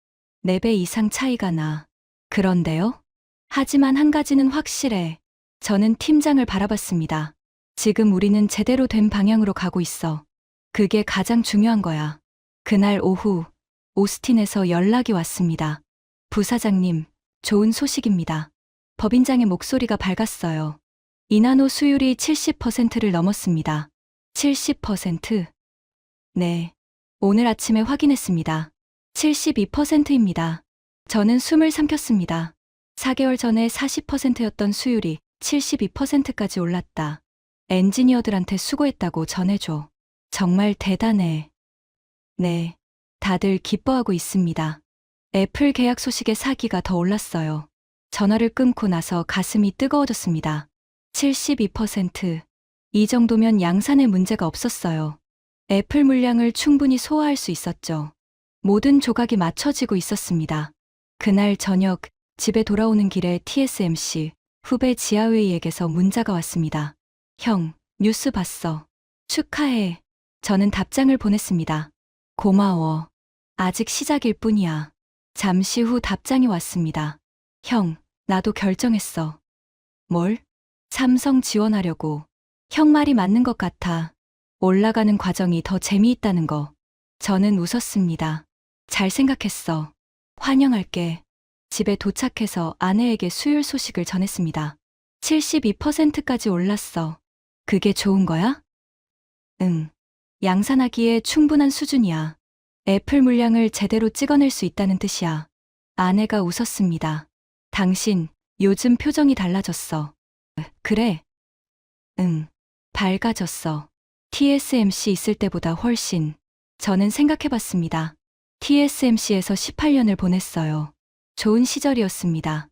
4배 이상 차이가 나. 그런데요? 하지만 한 가지는 확실해. 저는 팀장을 바라봤습니다. 지금 우리는 제대로 된 방향으로 가고 있어. 그게 가장 중요한 거야. 그날 오후, 오스틴에서 연락이 왔습니다. 부사장님, 좋은 소식입니다. 법인장의 목소리가 밝았어요. 이나노 수율이 70%를 넘었습니다. 70%? 네. 오늘 아침에 확인했습니다. 72%입니다. 저는 숨을 삼켰습니다. 4개월 전에 40%였던 수율이 72%까지 올랐다. 엔지니어들한테 수고했다고 전해줘. 정말 대단해. 네. 다들 기뻐하고 있습니다. 애플 계약 소식에 사기가 더 올랐어요. 전화를 끊고 나서 가슴이 뜨거워졌습니다. 72%. 이 정도면 양산에 문제가 없었어요. 애플 물량을 충분히 소화할 수 있었죠. 모든 조각이 맞춰지고 있었습니다. 그날 저녁 집에 돌아오는 길에 TSMC 후배 지하회의에게서 문자가 왔습니다. 형, 뉴스 봤어. 축하해. 저는 답장을 보냈습니다. 고마워. 아직 시작일 뿐이야. 잠시 후 답장이 왔습니다. 형, 나도 결정했어. 뭘? 삼성 지원하려고. 형 말이 맞는 것 같아. 올라가는 과정이 더 재미있다는 거. 저는 웃었습니다. 잘 생각했어. 환영할게. 집에 도착해서 아내에게 수율 소식을 전했습니다. 72%까지 올랐어. 그게 좋은 거야? 응. 양산하기에 충분한 수준이야. 애플 물량을 제대로 찍어낼 수 있다는 뜻이야. 아내가 웃었습니다. 당신, 요즘 표정이 달라졌어. 그래? 응. 밝아졌어. TSMC 있을 때보다 훨씬. 저는 생각해봤습니다. TSMC에서 18년을 보냈어요. 좋은 시절이었습니다.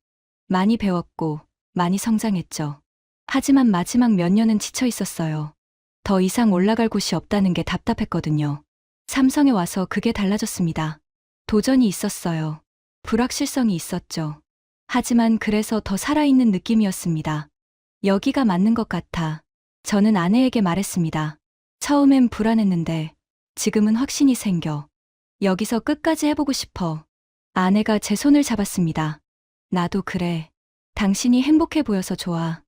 많이 배웠고, 많이 성장했죠. 하지만 마지막 몇 년은 지쳐 있었어요. 더 이상 올라갈 곳이 없다는 게 답답했거든요. 삼성에 와서 그게 달라졌습니다. 도전이 있었어요. 불확실성이 있었죠. 하지만 그래서 더 살아있는 느낌이었습니다. 여기가 맞는 것 같아. 저는 아내에게 말했습니다. 처음엔 불안했는데 지금은 확신이 생겨. 여기서 끝까지 해보고 싶어. 아내가 제 손을 잡았습니다. 나도 그래. 당신이 행복해 보여서 좋아.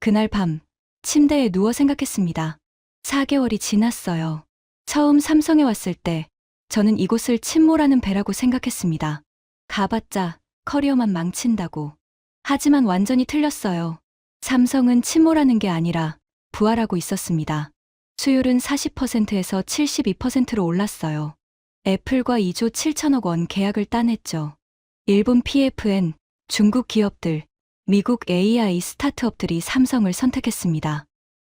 그날 밤 침대에 누워 생각했습니다. 4개월이 지났어요. 처음 삼성에 왔을 때 저는 이곳을 침몰하는 배라고 생각했습니다. 가봤자 커리어만 망친다고. 하지만 완전히 틀렸어요. 삼성은 침몰하는 게 아니라 부활하고 있었습니다. 수율은 40%에서 72%로 올랐어요. 애플과 2조 7천억 원 계약을 따냈죠. 일본 PFN, 중국 기업들, 미국 AI 스타트업들이 삼성을 선택했습니다.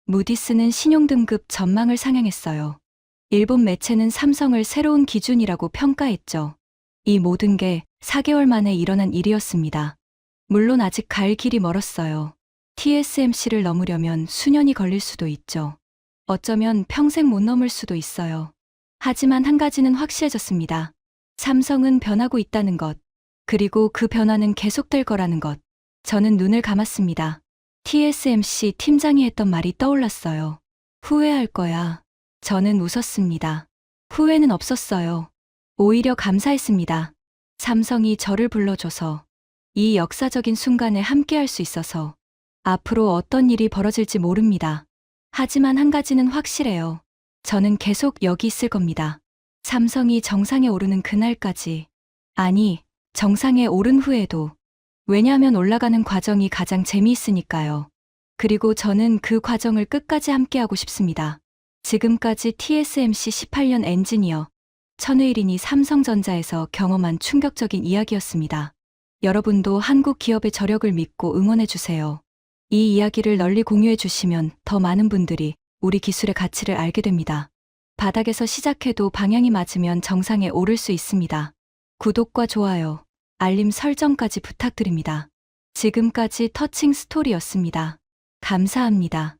무디스는 신용등급 전망을 상향했어요. 일본 매체는 삼성을 새로운 기준이라고 평가했죠. 이 모든 게 4개월 만에 일어난 일이었습니다. 물론 아직 갈 길이 멀었어요. TSMC를 넘으려면 수년이 걸릴 수도 있죠. 어쩌면 평생 못 넘을 수도 있어요. 하지만 한 가지는 확실해졌습니다. 삼성은 변하고 있다는 것, 그리고 그 변화는 계속될 거라는 것. 저는 눈을 감았습니다. TSMC 팀장이 했던 말이 떠올랐어요. 후회할 거야. 저는 웃었습니다. 후회는 없었어요. 오히려 감사했습니다. 삼성이 저를 불러줘서 이 역사적인 순간에 함께할 수 있어서 앞으로 어떤 일이 벌어질지 모릅니다. 하지만 한 가지는 확실해요. 저는 계속 여기 있을 겁니다. 삼성이 정상에 오르는 그날까지. 아니, 정상에 오른 후에도. 왜냐하면 올라가는 과정이 가장 재미있으니까요. 그리고 저는 그 과정을 끝까지 함께하고 싶습니다. 지금까지 TSMC 18년 엔지니어 천의일인이 삼성전자에서 경험한 충격적인 이야기였습니다. 여러분도 한국 기업의 저력을 믿고 응원해주세요. 이 이야기를 널리 공유해주시면 더 많은 분들이 우리 기술의 가치를 알게 됩니다. 바닥에서 시작해도 방향이 맞으면 정상에 오를 수 있습니다. 구독과 좋아요, 알림 설정까지 부탁드립니다. 지금까지 터칭 스토리였습니다. 감사합니다.